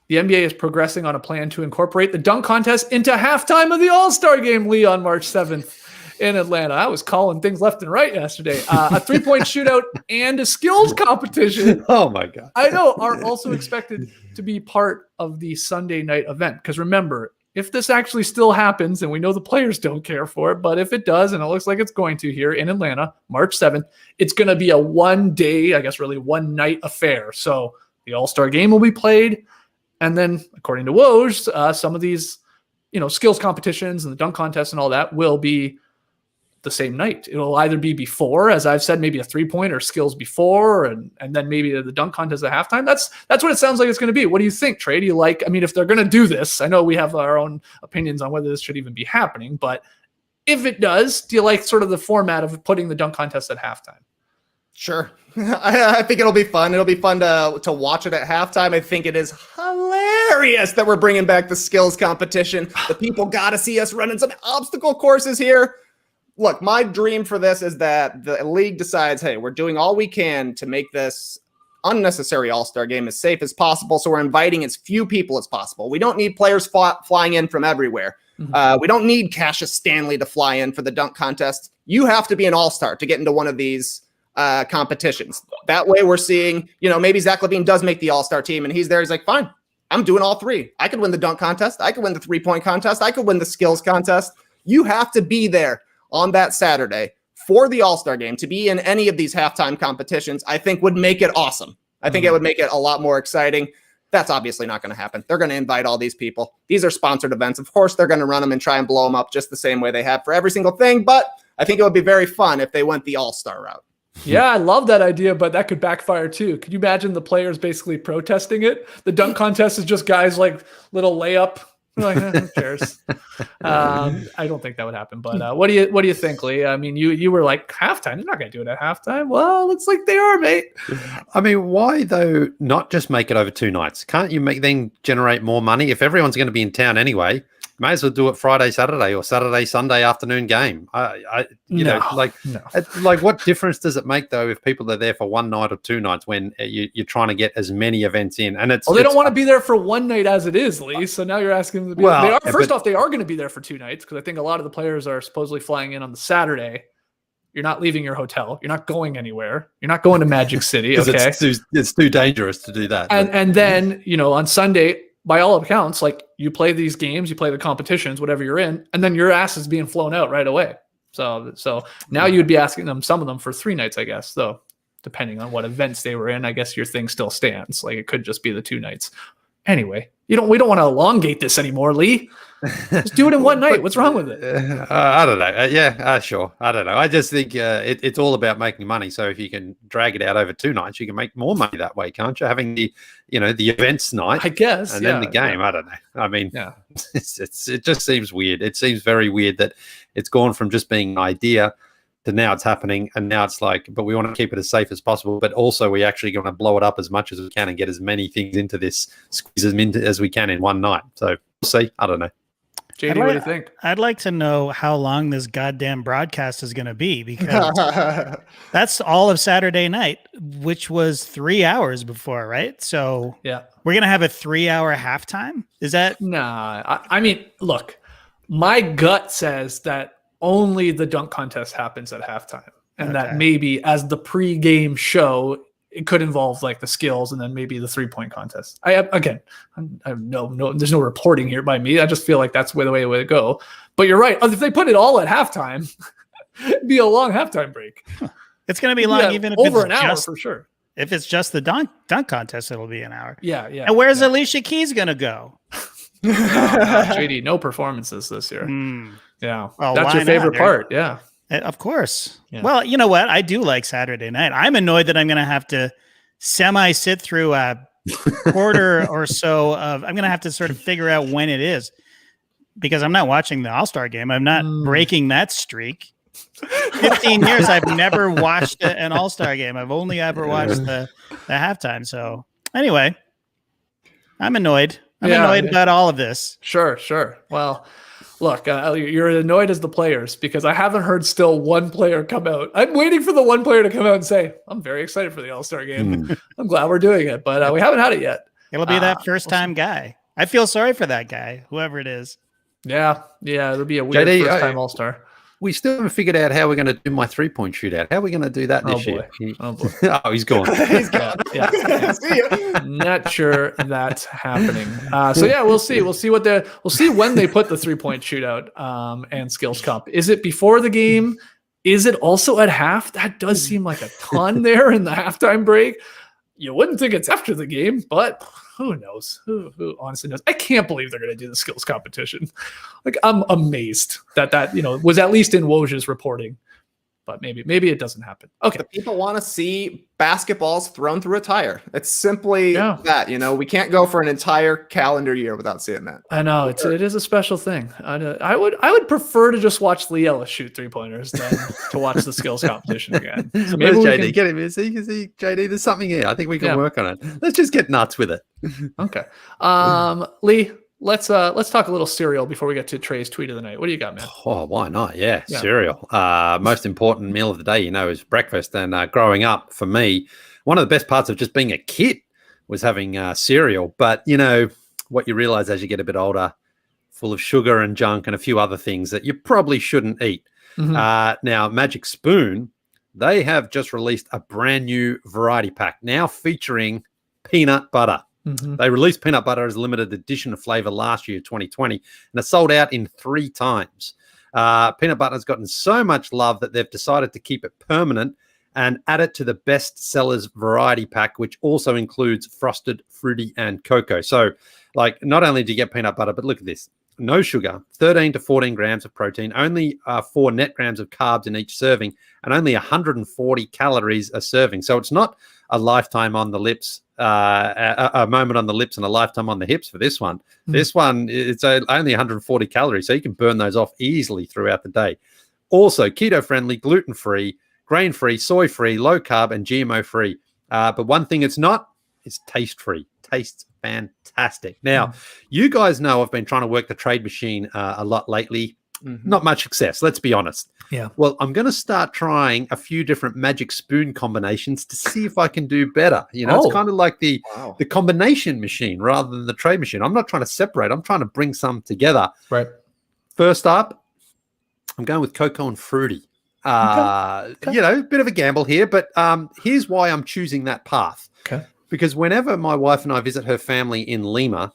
B: the NBA is progressing on a plan to incorporate the dunk contest into halftime of the All-Star game, Lee, on March 7th. In Atlanta. I was calling things left and right yesterday. A 3-point shootout and a skills competition.
C: Oh my God.
B: I know, are also expected to be part of the Sunday night event. Because remember, if this actually still happens, and we know the players don't care for it, but if it does, and it looks like it's going to here in Atlanta, March 7th, it's going to be a 1 day, I guess really 1 night affair. So the All-Star game will be played. And then according to Woj, some of these, skills competitions and the dunk contest and all that will be the same night. It'll either be before, as I've said, maybe a 3-point or skills before, and then maybe the dunk contest at halftime. That's what it sounds like it's going to be. What do you think, Trae? Do you like, if they're going to do this, I know we have our own opinions on whether this should even be happening, but if it does, do you like sort of the format of putting the dunk contest at halftime?
D: Sure. I think it'll be fun. It'll be fun to watch it at halftime. I think it is hilarious that we're bringing back the skills competition. The people got to see us running some obstacle courses here. Look, my dream for this is that the league decides, hey, we're doing all we can to make this unnecessary All-Star game as safe as possible. So we're inviting as few people as possible. We don't need players flying in from everywhere. We don't need Cassius Stanley to fly in for the dunk contest. You have to be an all-star to get into one of these competitions. That way we're seeing, maybe Zach LaVine does make the all-star team and he's there. He's like, fine, I'm doing all 3. I could win the dunk contest. I could win the 3-point contest. I could win the skills contest. You have to be there on that Saturday for the All-Star game. To be in any of these halftime competitions, I think would make it awesome. I think it would make it a lot more exciting. That's obviously not going to happen. They're going to invite all these people. These are sponsored events. Of course, they're going to run them and try and blow them up just the same way they have for every single thing. But I think it would be very fun if they went the All-Star route.
B: Yeah, I love that idea, but that could backfire too. Could you imagine the players basically protesting it? The dunk contest is just guys like little layup Like, who cares? I don't think that would happen. But what do you think, Lee? I mean, you were like halftime. They're not going to do it at halftime. Well, looks like they are, mate.
C: I mean, why though? Not just make it over 2 nights? Can't you then generate more money if everyone's going to be in town anyway? May as well do it Friday, Saturday, or Saturday, Sunday afternoon game. Like what difference does it make though if people are there for 1 night or 2 nights when you're trying to get as many events in? And
B: they don't want to be there for 1 night as it is, Lee. So now you're asking them to be. Well, they are, first off, they are going to be there for 2 nights because I think a lot of the players are supposedly flying in on the Saturday. You're not leaving your hotel. You're not going anywhere. You're not going to Magic City. Okay,
C: it's too dangerous to do that.
B: And then on Sunday, by all accounts, like you play these games, you play the competitions, whatever you're in, and then your ass is being flown out right away. So now you'd be asking them, some of them, for 3 nights, I guess. Though, depending on what events they were in, I guess your thing still stands. Like it could just be the 2 nights. Anyway, we don't want to elongate this anymore, Lee. Just do it in 1 night. What's wrong with it?
C: I don't know. Sure. I don't know. I just think it's all about making money. So if you can drag it out over 2 nights, you can make more money that way, can't you? Having the events night,
B: I guess,
C: and then the game. Yeah. I don't know. I mean, it just seems weird. It seems very weird that it's gone from just being an idea to now it's happening, and now it's like, but we want to keep it as safe as possible, but also we're actually going to blow it up as much as we can and get as many things into this, squeeze them into as we can in 1 night. So we'll see. I don't know.
B: JD, what do you think?
E: I'd like to know how long this goddamn broadcast is going to be, because that's all of Saturday night, which was 3 hours before, right? So
B: yeah,
E: we're going to have a 3-hour halftime. Is that?
B: Nah, I mean, look, my gut says that only the dunk contest happens at halftime, and that maybe as the pre-game show, it could involve like the skills and then maybe the 3-point contest. I have no, there's no reporting here by me. I just feel like that's the way it would go. But you're right. If they put it all at halftime, it'd be a long halftime break.
E: It's going to be long, even if
B: over
E: it's
B: an hour for sure.
E: If it's just the dunk contest, it'll be an hour.
B: Yeah.
E: And where's Alicia Keys going to go?
B: JD, no performances this year. Yeah,
E: well,
B: that's your favorite part. Yeah.
E: Of course.
B: Yeah.
E: Well, you know what? I do like Saturday night. I'm annoyed that I'm going to have to sit through a quarter or so of, I'm going to have to sort of figure out when it is, because I'm not watching the All-Star game. I'm not breaking that streak. 15 years, I've never watched an All-Star game. I've only ever watched the halftime. So anyway, I'm annoyed. I'm annoyed about all of this.
B: Sure. Well, look, you're annoyed as the players because I haven't heard still one player come out. I'm waiting for the one player to come out and say, I'm very excited for the All-Star game. I'm glad we're doing it, but we haven't had it yet.
E: It'll be that first-time guy. I feel sorry for that guy, whoever it is.
B: Yeah, it'll be a weird first-time All-Star.
C: We still haven't figured out how we're going to do my 3-point shootout. How are we going to do that this year?
B: Oh, boy.
C: Oh, he's gone.
B: He's gone. Yeah. Not sure that's happening. We'll see. We'll see when they put the 3-point shootout and skills comp. Is it before the game? Is it also at half? That does seem like a ton there in the halftime break. You wouldn't think it's after the game, but who knows? Who honestly knows? I can't believe they're going to do the skills competition. Like, I'm amazed that was at least in Woj's reporting, but maybe it doesn't happen. Okay.
D: The people want to see basketballs thrown through a tire. It's simply that, we can't go for an entire calendar year without seeing that.
B: I know it is a special thing. I would prefer to just watch Lee Ellis shoot 3-pointers than to watch the skills competition again. So maybe
C: JD, get him. See, JD, there's something here. I think we can work on it. Let's just get nuts with it.
B: Okay. Lee, let's talk a little cereal before we get to Trae's tweet of the night. What do you got, man?
C: Oh, why not? Yeah. Cereal. Most important meal of the day, is breakfast. And growing up, for me, one of the best parts of just being a kid was having cereal. But, what you realize as you get a bit older, full of sugar and junk and a few other things that you probably shouldn't eat. Mm-hmm. Now, Magic Spoon, they have just released a brand new variety pack now featuring peanut butter. Mm-hmm. They released peanut butter as a limited edition of flavor last year, 2020, and it sold out in 3 times. Peanut butter has gotten so much love that they've decided to keep it permanent and add it to the best sellers variety pack, which also includes frosted, fruity, and cocoa. So, not only do you get peanut butter, but look at this. No sugar, 13 to 14 grams of protein, only 4 net grams of carbs in each serving, and only 140 calories a serving. So it's not a lifetime on the lips a moment on the lips and a lifetime on the hips for this one. This one, it's only 140 calories, so you can burn those off easily throughout the day. Also, keto-friendly, gluten-free, grain-free, soy-free, low-carb, and GMO-free. But one thing it's not is taste-free. Tastes fantastic. Now, you guys know I've been trying to work the trade machine a lot lately. Not much success, let's be honest.
B: Yeah.
C: Well, I'm going to start trying a few different magic spoon combinations to see if I can do better. You know, it's kind of like the combination machine rather than the trade machine. I'm not trying to separate. I'm trying to bring some together.
B: Right.
C: First up, I'm going with cocoa and fruity. You know, a bit of a gamble here, but here's why I'm choosing that path.
B: Okay.
C: Because whenever my wife and I visit her family in Lima,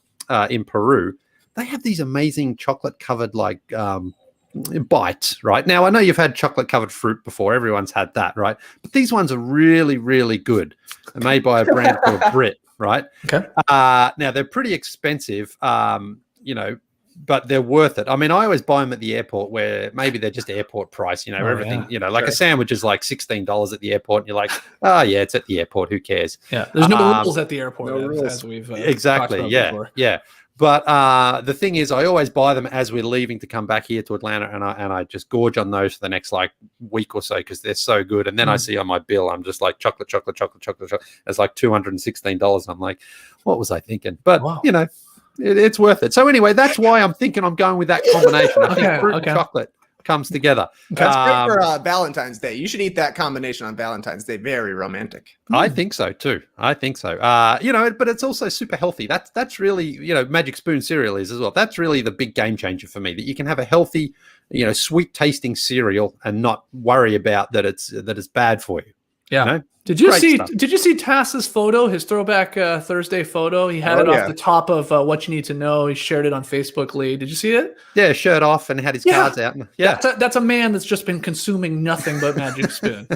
C: in Peru, they have these amazing chocolate-covered bites, right? Now, I know you've had chocolate-covered fruit before. Everyone's had that, right? But these ones are really, really good. They're made by a brand called Brit, right?
B: Okay.
C: Now, they're pretty expensive, you know, but they're worth it. I mean, I always buy them at the airport where maybe they're just airport price, you know, everything, you know, like a sandwich is like $16 at the airport. And you're like, oh, yeah, it's at the airport. Who cares?
B: Yeah. There's no rules at the airport, as we've
C: exactly.
B: talked about
C: Yeah.
B: before.
C: Yeah. But the thing is, I always buy them as we're leaving to come back here to Atlanta, and I just gorge on those for the next like week or so because they're so good. And then I see on my bill, I'm just like chocolate. It's like $216. And I'm like, what was I thinking? But you know, it's worth it. So anyway, that's why I'm thinking I'm going with that combination. I think fruit and chocolate comes together.
D: That's great for Valentine's Day. You should eat that combination on Valentine's Day. Very romantic.
C: I think so too. You know, but it's also super healthy. That's really, you know, Magic Spoon cereal is as well. That's really the big game changer for me, that you can have a healthy, you know, sweet tasting cereal and not worry about that it's bad for you.
B: Yeah.
C: You know?
B: Did you see Tass's photo, his throwback Thursday photo? He had it off the top of What You Need to Know. He shared it on Facebook Lee. Did you see it?
C: Yeah, shirt off and had his cards out. Yeah.
B: That's a man that's just been consuming nothing but Magic Spoon.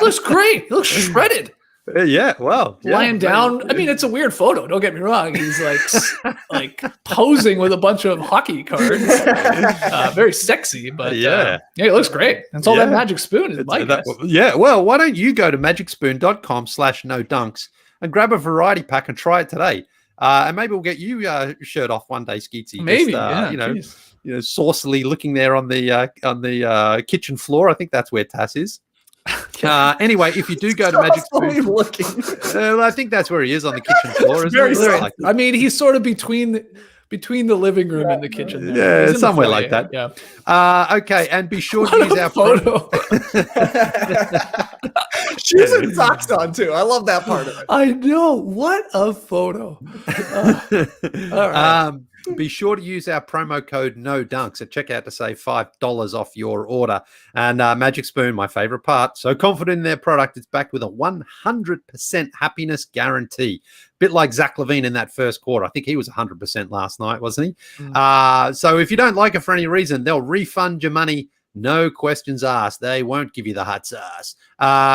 B: Looks great. He looks shredded.
C: Yeah, well,
B: lying down. I mean, it's a weird photo. Don't get me wrong. He's like posing with a bunch of hockey cards. Very sexy, but it looks great. That's all that Magic Spoon is like.
C: Yeah, well, why don't you go to magicspoon.com/no-dunks and grab a variety pack and try it today. And maybe we'll get you shirt off one day, Skeetsy.
B: Maybe,
C: you know, saucily looking there on the kitchen floor. I think that's where Tass is. Anyway, if you do go to Magic Spoon,
D: looking.
C: I think that's where he is on the kitchen floor.
B: I mean, he's sort of between the living room and the kitchen.
C: Yeah, somewhere like that.
B: Yeah.
C: Okay, and be sure to use our
B: photo.
D: Shoes and socks on too. I love that part of it.
B: I know. What a photo. All right.
C: Be sure to use our promo code NODUNKS at checkout to save $5 off your order. And Magic Spoon, my favorite part, so confident in their product, it's backed with a 100% happiness guarantee. Bit like Zach LaVine in that first quarter. I think he was 100% last night, wasn't he? So if you don't like it for any reason, they'll refund your money. No questions asked. They won't give you the hot sauce.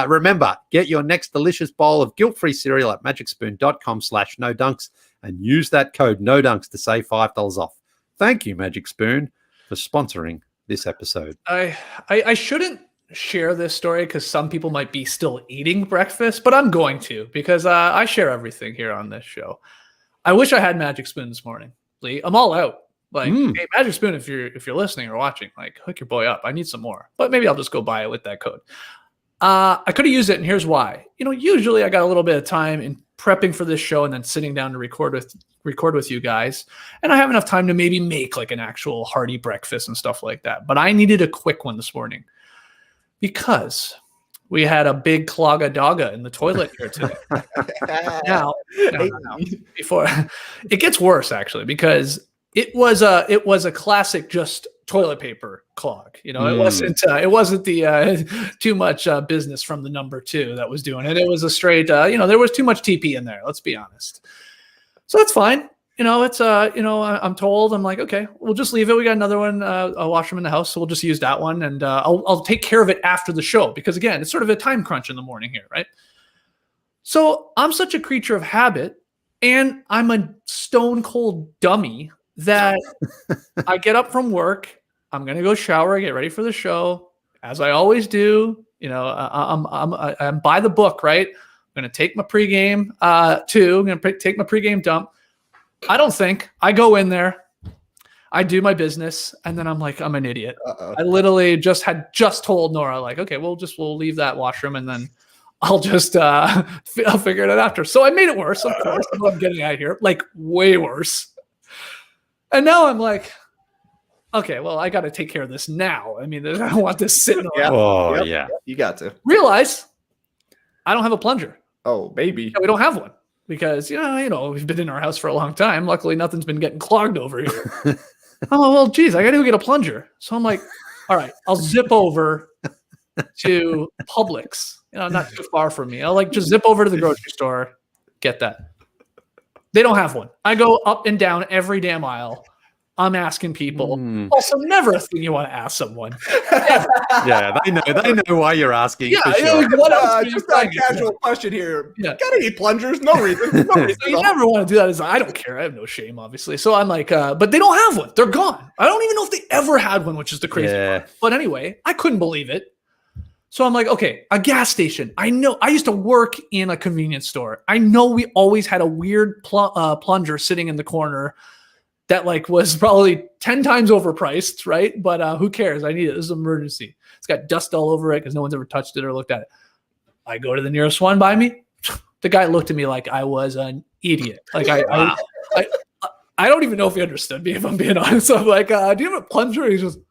C: Remember, get your next delicious bowl of guilt-free cereal at magicspoon.com/no-dunks and use that code NODUNKS to save $5 off. Thank you, Magic Spoon, for sponsoring this episode.
B: I shouldn't share this story because some people might be still eating breakfast, but I'm going to because I share everything here on this show. I wish I had Magic Spoon this morning, Lee. I'm all out. Like, hey, Magic Spoon, if you're listening or watching, like, hook your boy up. I need some more, but maybe I'll just go buy it with that code. I could have used it, and here's why. You know, usually I got a little bit of time in prepping for this show and then sitting down to record with you guys, and I have enough time to maybe make like an actual hearty breakfast and stuff like that. But I needed a quick one this morning because we had a big clogga dogga in the toilet here today. now, before it gets worse, actually, because it was a classic just toilet paper clog. You know, it wasn't the too much business from the number 2 that was doing it. It was a straight, there was too much TP in there. Let's be honest. So that's fine. You know, it's I'm told, I'm like, okay, we'll just leave it. We got another one, a washroom in the house, so we'll just use that one, and I'll take care of it after the show because again, it's sort of a time crunch in the morning here, right? So I'm such a creature of habit, and I'm a stone cold dummy that I get up from work, I'm gonna go shower, get ready for the show, as I always do. You know, I'm by the book, right? I'm going to take my pregame I'm going to take my pregame dump. I don't think. I go in there. I do my business. And then I'm like, I'm an idiot. I literally just told Nora, like, okay, we'll leave that washroom and then I'll just I'll figure it out after. So I made it worse, of course. I'm getting out of here. Like, way worse. And now I'm like, okay, well, I got to take care of this now. I mean, I don't want this sitting around.
C: Yeah.
D: You got to.
B: Realize I don't have a plunger.
D: Oh, baby.
B: We don't have one because, we've been in our house for a long time. Luckily, nothing's been getting clogged over here. Oh, well, geez, I got to go get a plunger. So I'm like, all right, I'll zip over to Publix, not too far from me. I'll just zip over to the grocery store, get that. They don't have one. I go up and down every damn aisle. I'm asking people. Also, never a thing you want to ask someone.
C: Yeah, they know why you're asking.
B: Yeah,
C: for sure.
B: what else?
D: Just a casual question here. Yeah. Got any plungers? No reason. No reason.
B: You never want to do that. I don't care. I have no shame, obviously. So I'm like, but they don't have one. They're gone. I don't even know if they ever had one, which is the crazy part. But anyway, I couldn't believe it. So I'm like, okay, a gas station. I know. I used to work in a convenience store. I know we always had a weird plunger sitting in the corner that was probably 10 times overpriced, right? But who cares? I need it. This is an emergency. It's got dust all over it because no one's ever touched it or looked at it. I go to the nearest one by me. The guy looked at me like I was an idiot. Like I don't even know if he understood me, if I'm being honest. So I'm like, do you have a plunger? He's just, do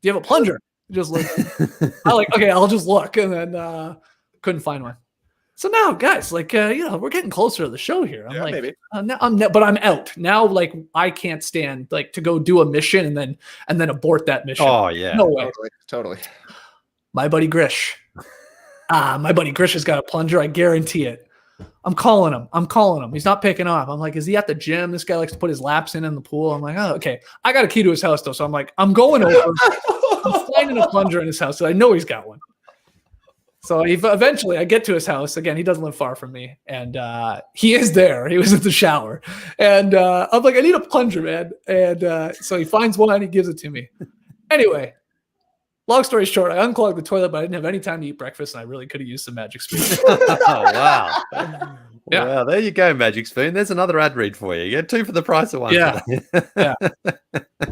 B: you have a plunger? He just looked. I'm like, okay, I'll just look. And then couldn't find one. So now, guys, we're getting closer to the show here. I'm
D: maybe.
B: But I'm out now. I can't stand to go do a mission and then abort that mission.
C: Oh yeah,
B: no way.
D: Totally.
B: My buddy Grish. My buddy Grish has got a plunger. I guarantee it. I'm calling him. He's not picking up. I'm like, is he at the gym? This guy likes to put his laps in the pool. I'm like, oh, okay. I got a key to his house though, so I'm like, I'm going over. I'm finding a plunger in his house, so I know he's got one. So eventually I get to his house. Again, he doesn't live far from me. And he is there. He was in the shower. And I'm like, I need a plunger, man. And so he finds one and he gives it to me. Anyway, long story short, I unclogged the toilet, but I didn't have any time to eat breakfast. And I really could have used some Magic Spoon.
C: Oh, wow.
B: Yeah.
C: Wow, there you go, Magic Spoon. There's another ad read for you. You get 2 for the price of 1.
B: Yeah. Yeah.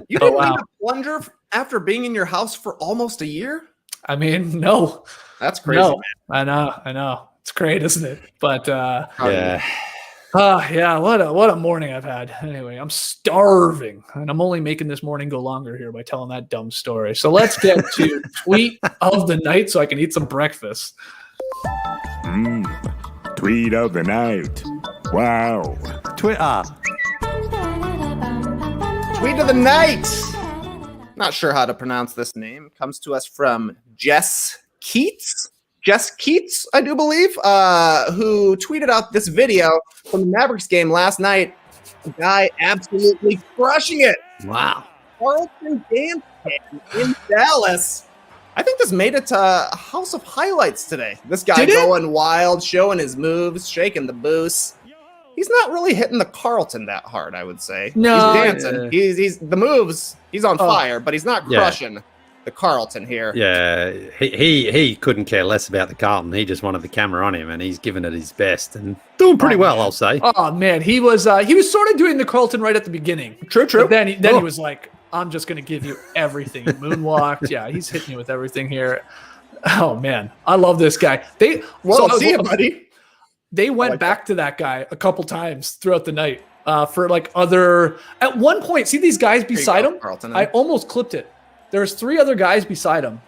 D: You didn't need a plunger after being in your house for almost a year?
B: I mean, no.
D: That's crazy.
B: No, I know. It's great, isn't it? But
C: Yeah.
B: What a morning I've had. Anyway, I'm starving, and I'm only making this morning go longer here by telling that dumb story. So let's get to tweet of the night so I can eat some breakfast.
F: Tweet of the night. Wow.
C: Twitter.
D: Tweet of the night. Not sure how to pronounce this name. Comes to us from Jess Keats, I do believe, who tweeted out this video from the Mavericks game last night. A guy absolutely crushing it.
C: Wow.
D: Carlton dance camp in Dallas. I think this made it to a house of highlights today. This guy going wild, showing his moves, shaking the boots. He's not really hitting the Carlton that hard, I would say.
B: No,
D: he's dancing. He's the moves. He's on fire, but he's not crushing the Carlton here.
C: Yeah, he couldn't care less about the Carlton. He just wanted the camera on him, and he's giving it his best and doing pretty well, I'll say.
B: Oh man, he was sort of doing the Carlton right at the beginning.
D: True.
B: But then he was like, I'm just gonna give you everything. Moonwalked. Yeah, he's hitting you with everything here. Oh man, I love this guy. See you, buddy. They went back to that guy a couple times throughout the night for other. At one point, see these guys beside him?
D: Carlton,
B: I almost clipped it. There's 3 other guys beside him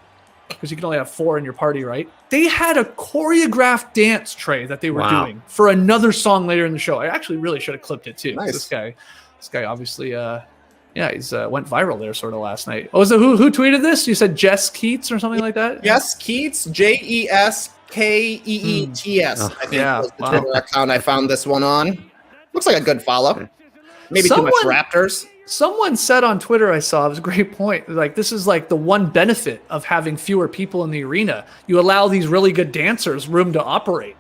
B: because you can only have 4 in your party, right? They had a choreographed dance tray that they were doing for another song later in the show. I actually really should have clipped it too.
D: Nice.
B: This guy obviously, he's went viral there sort of last night. Oh, was it who tweeted this? You said Jess Keats or something like that?
D: Yes, Keats, JESKEETS. I think was the Twitter account I found this one on. Looks like a good follow. Maybe too much Raptors.
B: Someone said on Twitter, I saw, it was a great point. This is the one benefit of having fewer people in the arena. You allow these really good dancers room to operate.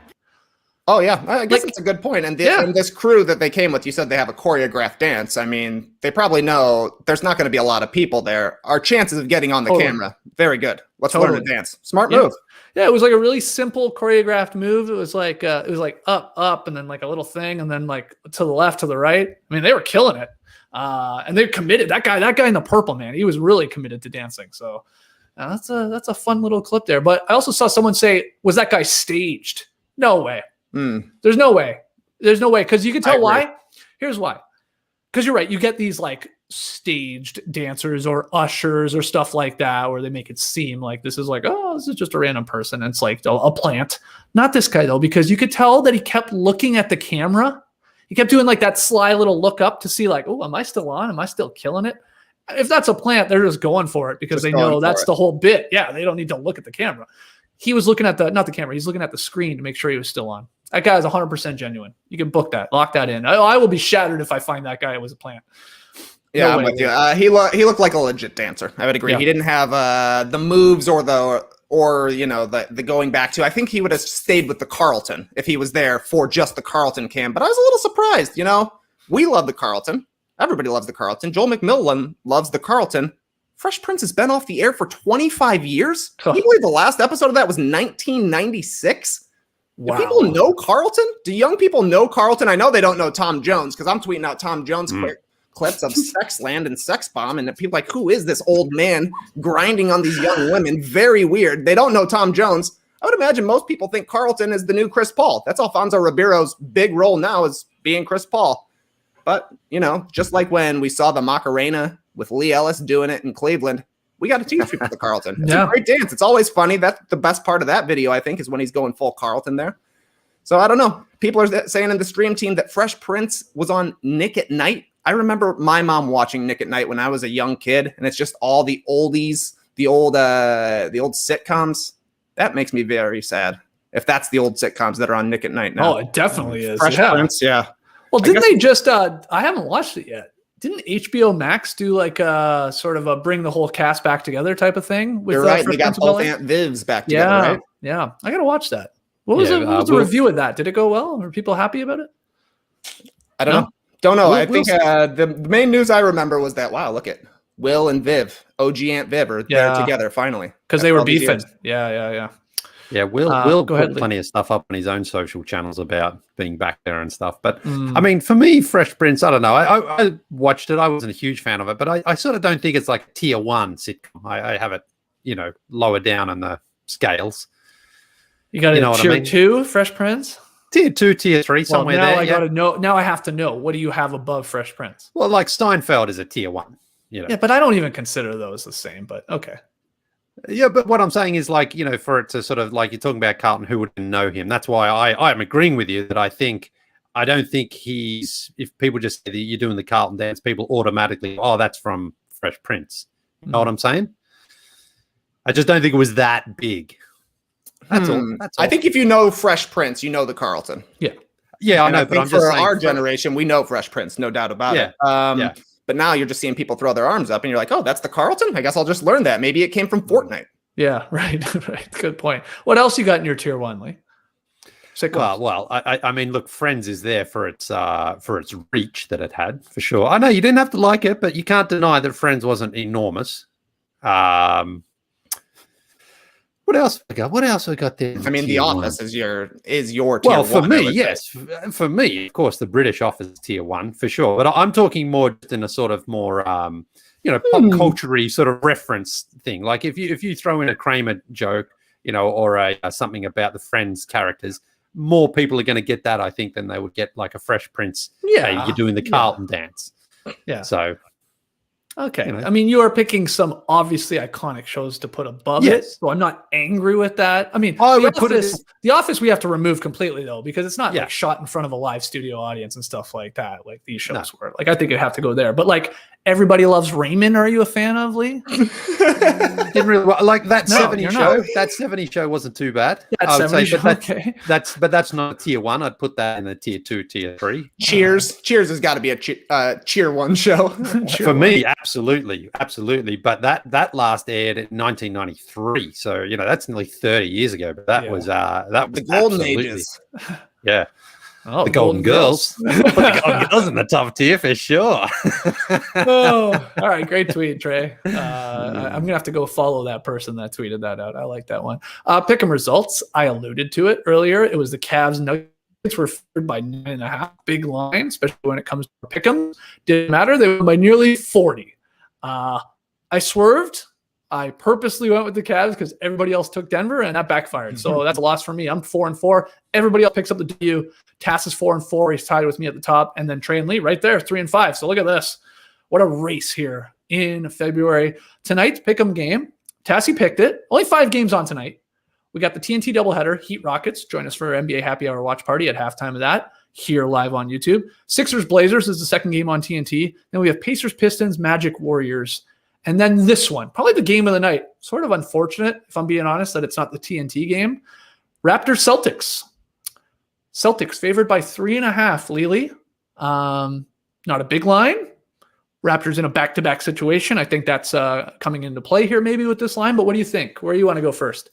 D: Oh, yeah. I guess it's a good point. And, and this crew that they came with, you said they have a choreographed dance. I mean, they probably know there's not going to be a lot of people there. Our chances of getting on the camera, very good. Let's learn to dance. Smart move.
B: Yeah, it was like a really simple choreographed move. It was like up, and then like a little thing, and then like to the left, to the right. I mean, they were killing it. And they're committed. That guy in the purple, man, he was really committed to dancing. So that's a fun little clip there. But I also saw someone say, was that guy staged? No way. There's no way. There's no way. Because you can tell why. Here's why. Because you're right. You get these like staged dancers or ushers or stuff like that, where they make it seem like this is like, oh, this is just a random person. And it's like a plant. Not this guy though, because you could tell that he kept looking at the camera. He kept doing like that sly little look up to see like, oh, am I still on? Am I still killing it? If that's a plant, they're just going for it because they know that's the whole bit. Yeah, they don't need to look at the camera. He was looking at not the camera. He's looking at the screen to make sure he was still on. That guy is 100% genuine. You can book that, lock that in. I will be shattered if I find that guy was a plant.
D: Yeah, I'm with you. He looked like a legit dancer. I would agree. Yeah. He didn't have the moves or the going back to. I think he would have stayed with the Carlton if he was there for just the Carlton cam. But I was a little surprised. We love the Carlton. Everybody loves the Carlton. Joel McMillan loves the Carlton. Fresh Prince has been off the air for 25 years. Can you believe the last episode of that was 1996? Wow. Do people know Carlton? Do young people know Carlton? I know they don't know Tom Jones because I'm tweeting out Tom Jones clips of Sex Land and Sex Bomb, and people are like, who is this old man grinding on these young women? Very weird. They don't know Tom Jones. I would imagine most people think Carlton is the new Chris Paul. That's Alfonso Ribeiro's big role now, is being Chris Paul. But, just like when we saw the Macarena with Lee Ellis doing it in Cleveland, we got to teach people the Carlton. It's a great dance. It's always funny. That's the best part of that video, I think, is when he's going full Carlton there. So I don't know. People are saying in the stream team that Fresh Prince was on Nick at Night. I remember my mom watching Nick at Night when I was a young kid, and it's just all the oldies, the old sitcoms. That makes me very sad. If that's the old sitcoms that are on Nick at Night now.
B: Oh, it definitely is.
D: Fresh Prince, yeah.
B: Well, didn't they just? I haven't watched it yet. Didn't HBO Max do like a sort of a bring the whole cast back together type of thing? With,
D: you're right. They got both Aunt Vivs back together, right?
B: Yeah. I got to watch that. What was the review of that? Did it go well? Were people happy about it?
D: I don't know. Don't know. I think the main news I remember was that, wow, look at Will and Viv, OG Aunt Viv are there together finally.
B: Because they were beefing. Yeah.
C: Yeah, Will put plenty of stuff up on his own social channels about being back there and stuff. But, I mean, for me, Fresh Prince, I don't know. I watched it. I wasn't a huge fan of it. But I sort of don't think it's like a tier 1 sitcom. I have it, lower down on the scales.
B: You got a tier 2 Fresh Prince?
C: Tier 2, tier 3, somewhere there.
B: I gotta know. Now I have to know. What do you have above Fresh Prince?
C: Well, like Steinfeld is a tier 1.
B: Yeah, but I don't even consider those the same. But okay.
C: Yeah, but what I'm saying is like, for it to sort of like you're talking about Carlton, who wouldn't know him. That's why I'm agreeing with you that I don't think if people just say that you're doing the Carlton dance, people automatically, that's from Fresh Prince. You know what I'm saying? I just don't think it was that big. That's all.
D: I think if you know Fresh Prince, you know the Carlton.
B: Yeah.
C: Yeah, I know. But I'm just saying,
D: our generation, we know Fresh Prince, no doubt about it. But now you're just seeing people throw their arms up and you're like, oh, that's the Carlton? I guess I'll just learn that. Maybe it came from Fortnite.
B: Yeah, right. Good point. What else you got in your tier 1, Lee?
C: Well, I mean, look, Friends is there for its reach that it had, for sure. I know you didn't have to like it, but you can't deny that Friends wasn't enormous. What else we got? What else we got there?
D: I mean, The Office is your tier 1.
C: Well, for me, yes. For me, of course, the British Office is tier 1 for sure. But I'm talking more just in a sort of more, pop culture-y sort of reference thing. Like if you throw in a Kramer joke, or something about the Friends characters, more people are going to get that, I think, than they would get like a Fresh Prince. Yeah, hey, you're doing the Carlton dance.
B: Yeah.
C: So.
B: Okay. I mean, you are picking some obviously iconic shows to put above it, so I'm not angry with that. I mean, The Office we have to remove completely, though, because it's not like shot in front of a live studio audience and stuff like that, like these shows were. Like, I think it'd have to go there. But, like, Everybody Loves Raymond, are you a fan of, Lee?
C: Didn't really like that 70s show. Not. That 70s show wasn't too bad.
B: Yeah, I would say,
C: okay. That's not a tier 1. I'd put that in the tier 2, tier 3.
D: Cheers has got to be a tier 1 show.
C: For me, absolutely. Absolutely. But that last aired in 1993, so that's nearly 30 years ago. But that was
D: The golden
C: absolutely-
D: ages.
C: Yeah,
B: Oh,
C: the Golden Girls. The Golden Girls in the top tier for sure.
B: Oh, all right. Great tweet, Trey. I'm gonna have to go follow that person that tweeted that out. I like that one. Pick'em results. I alluded to it earlier. It was the Cavs Nuggets were favored by 9.5. Big line, especially when it comes to pick'em. Didn't matter. They won by nearly 40. I swerved. I purposely went with the Cavs because everybody else took Denver, and that backfired. So that's a loss for me. I'm 4-4. Everybody else picks up the W. Tass is 4-4. He's tied with me at the top, and then Trae and Lee right there, 3-5. So look at this. What a race here in February. Tonight's pick'em game. Tassie picked it. Only 5 games on tonight. We got the TNT doubleheader. Heat Rockets. Join us for NBA Happy Hour watch party at halftime of that here live on YouTube. Sixers Blazers is the second game on TNT. Then we have Pacers Pistons, Magic Warriors. And then this one, probably the game of the night. Sort of unfortunate, if I'm being honest, that it's not the TNT game. Raptors Celtics. Celtics favored by 3.5. Lily. Not a big line. Raptors in a back-to-back situation. I think that's coming into play here maybe with this line. But what do you think? Where do you want to go first?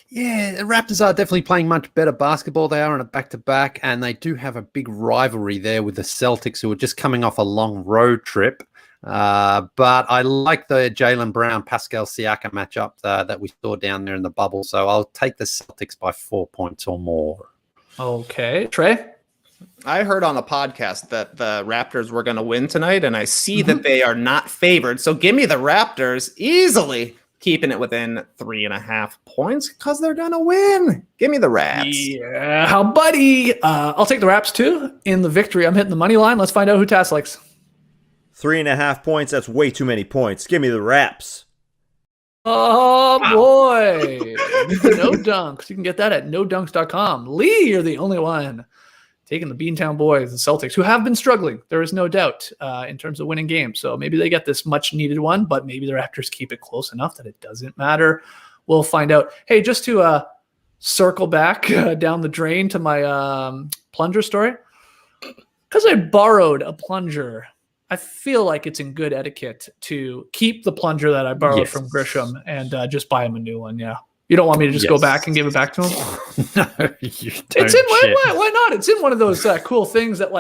C: Yeah, the Raptors are definitely playing much better basketball. They are on a back-to-back, and they do have a big rivalry there with the Celtics, who are just coming off a long road trip. But I like the Jaylen Brown, Pascal Siakam matchup that we saw down there in the bubble. So I'll take the Celtics by 4 points or more.
B: Okay. Trey?
D: I heard on a podcast that the Raptors were going to win tonight, and I see that they are not favored. So give me the Raptors easily, keeping it within 3.5 points because they're going to win. Give me the Raps.
B: Yeah, how buddy. I'll take the Raps too. In the victory, I'm hitting the money line. Let's find out who Tass likes.
G: 3.5 points. That's way too many points. Give me the Raps.
B: Oh, boy. No dunks. You can get that at nodunks.com. Lee, you're the only one taking the Beantown Boys, the Celtics, who have been struggling. There is no doubt in terms of winning games. So maybe they get this much needed one, but maybe the Raptors keep it close enough that it doesn't matter. We'll find out. Hey, just to circle back down the drain to my plunger story, because I borrowed a plunger, I feel like it's in good etiquette to keep the plunger that I borrowed from Grisham and just buy him a new one. Yeah. You don't want me to just go back and give it back to him?
C: No, you don't.
B: It's in why not? It's in one of those cool things that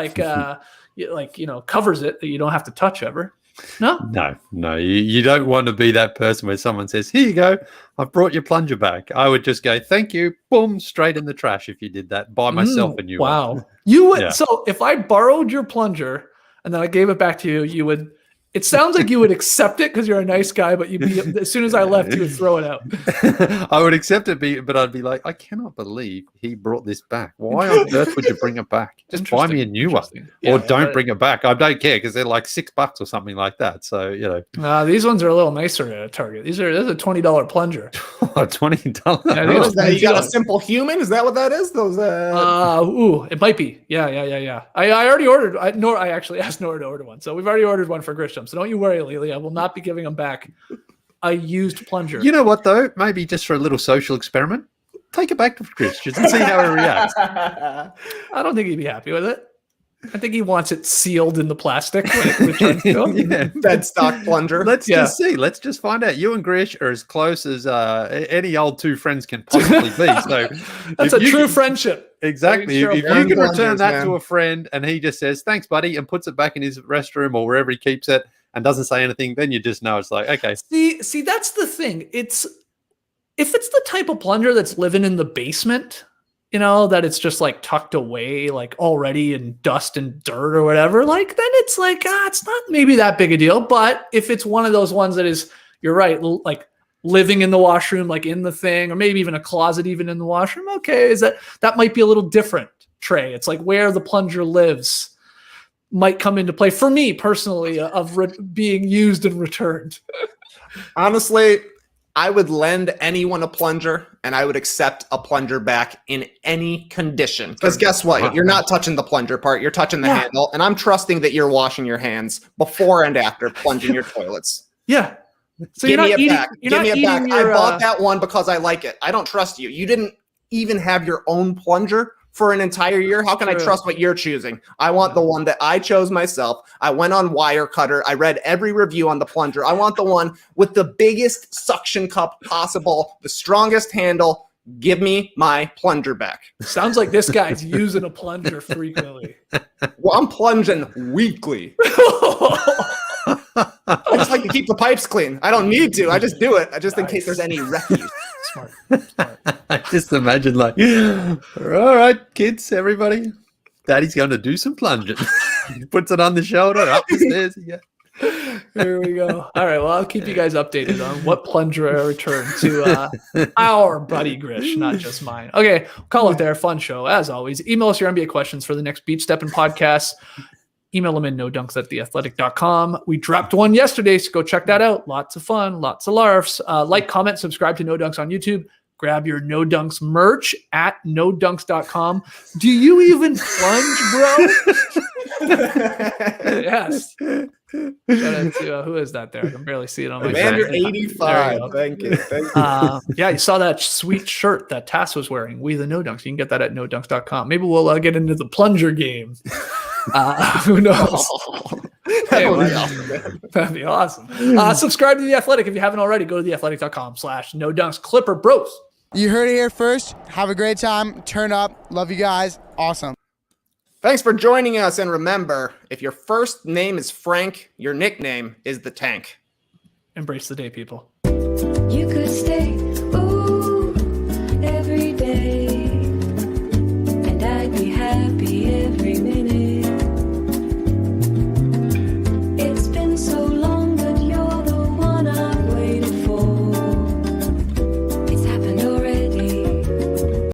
B: covers it that you don't have to touch ever. No,
C: you don't want to be that person where someone says, "Here you go, I've brought your plunger back." I would just go, "Thank you," boom, straight in the trash. If you did that, buy myself a new one.
B: Wow, you would.
C: Yeah.
B: So if I borrowed your plunger and then I gave it back to you, you would. It sounds like you would accept it because you're a nice guy, but as soon as I left, you would throw it out.
C: I would accept it, but I'd be like, I cannot believe he brought this back. Why on earth would you bring it back? Just buy me a new one, or don't bring it back. I don't care because they're like $6 or something like that. So
B: these ones are a little nicer at Target. This is a $20 plunger.
C: $20.
B: Yeah,
D: You got a simple human? Is that what that is? Those.
B: It might be. Yeah. I already ordered. I actually asked Nora to order one, so we've already ordered one for Grisham. So don't you worry, Lily. I will not be giving them back a used plunger.
C: You know what, though? Maybe just for a little social experiment, take it back to Christian and see how he reacts.
B: I don't think he'd be happy with it. I think he wants it sealed in the plastic when it returns to him.
D: Bed stock plunger.
C: Let's just see. Let's just find out. You and Grish are as close as any old two friends can possibly be. So
B: that's a true friendship.
C: Exactly. If you can return that to a friend and he just says, "Thanks, buddy," and puts it back in his restroom or wherever he keeps it and doesn't say anything, then you just know it's like, okay.
B: See, that's the thing. If it's the type of plunger that's living in the basement, that it's just like tucked away, like already in dust and dirt or whatever, like then it's like, it's not maybe that big a deal. But if it's one of those ones that is, you're right, like living in the washroom, like in the thing, or maybe even a closet, even in the washroom. Okay. That might be a little different, Trey. It's like where the plunger lives might come into play for me personally of being used and returned.
D: Honestly, I would lend anyone a plunger and I would accept a plunger back in any condition. Because guess what? You're not touching the plunger part. You're touching the handle. And I'm trusting that you're washing your hands before and after plunging your toilets.
B: Yeah. So
D: Give me it
B: eating,
D: back. Give me it back. I bought that one because I like it. I don't trust you. You didn't even have your own plunger for an entire year. How can I trust what you're choosing? I want the one that I chose myself. I went on Wirecutter. I read every review on the plunger. I want the one with the biggest suction cup possible, the strongest handle. Give me my plunger back.
B: Sounds like this guy's using a plunger frequently.
D: Well, I'm plunging weekly. I just like to keep the pipes clean. I don't need to. I just do it. Just in case there's any refuse.
B: Smart.
C: I just imagine like, all right, kids, everybody, Daddy's going to do some plunging. He puts it on the shoulder, up the stairs. Yeah.
B: Here we go. All right. Well, I'll keep you guys updated on what plunger I return to our buddy Grish, not just mine. Okay. Call it there. Fun show. As always, email us your NBA questions for the next Beach Steppin' podcast. Email them in nodunks@theathletic.com. We dropped one yesterday, so go check that out. Lots of fun, lots of larfs. Like, comment, subscribe to No Dunks on YouTube. Grab your No Dunks merch at nodunks.com. Do you even plunge, bro? Yes. Shout out to who is that there? I can barely see it on my
D: Commander
B: phone.
D: 85. Thank you.
B: Yeah, you saw that sweet shirt that Tass was wearing. We the No Dunks. You can get that at nodunks.com. Maybe we'll get into the plunger game. Who knows? That'd be awesome. Subscribe to The Athletic if you haven't already. Go to theathletic.com/nodunks. Clipper Bros.
H: You heard it here first. Have a great time. Turn up. Love you guys. Awesome.
D: Thanks for joining us. And remember, if your first name is Frank, your nickname is the Tank.
B: Embrace the day, people.
A: You could stay. Ooh.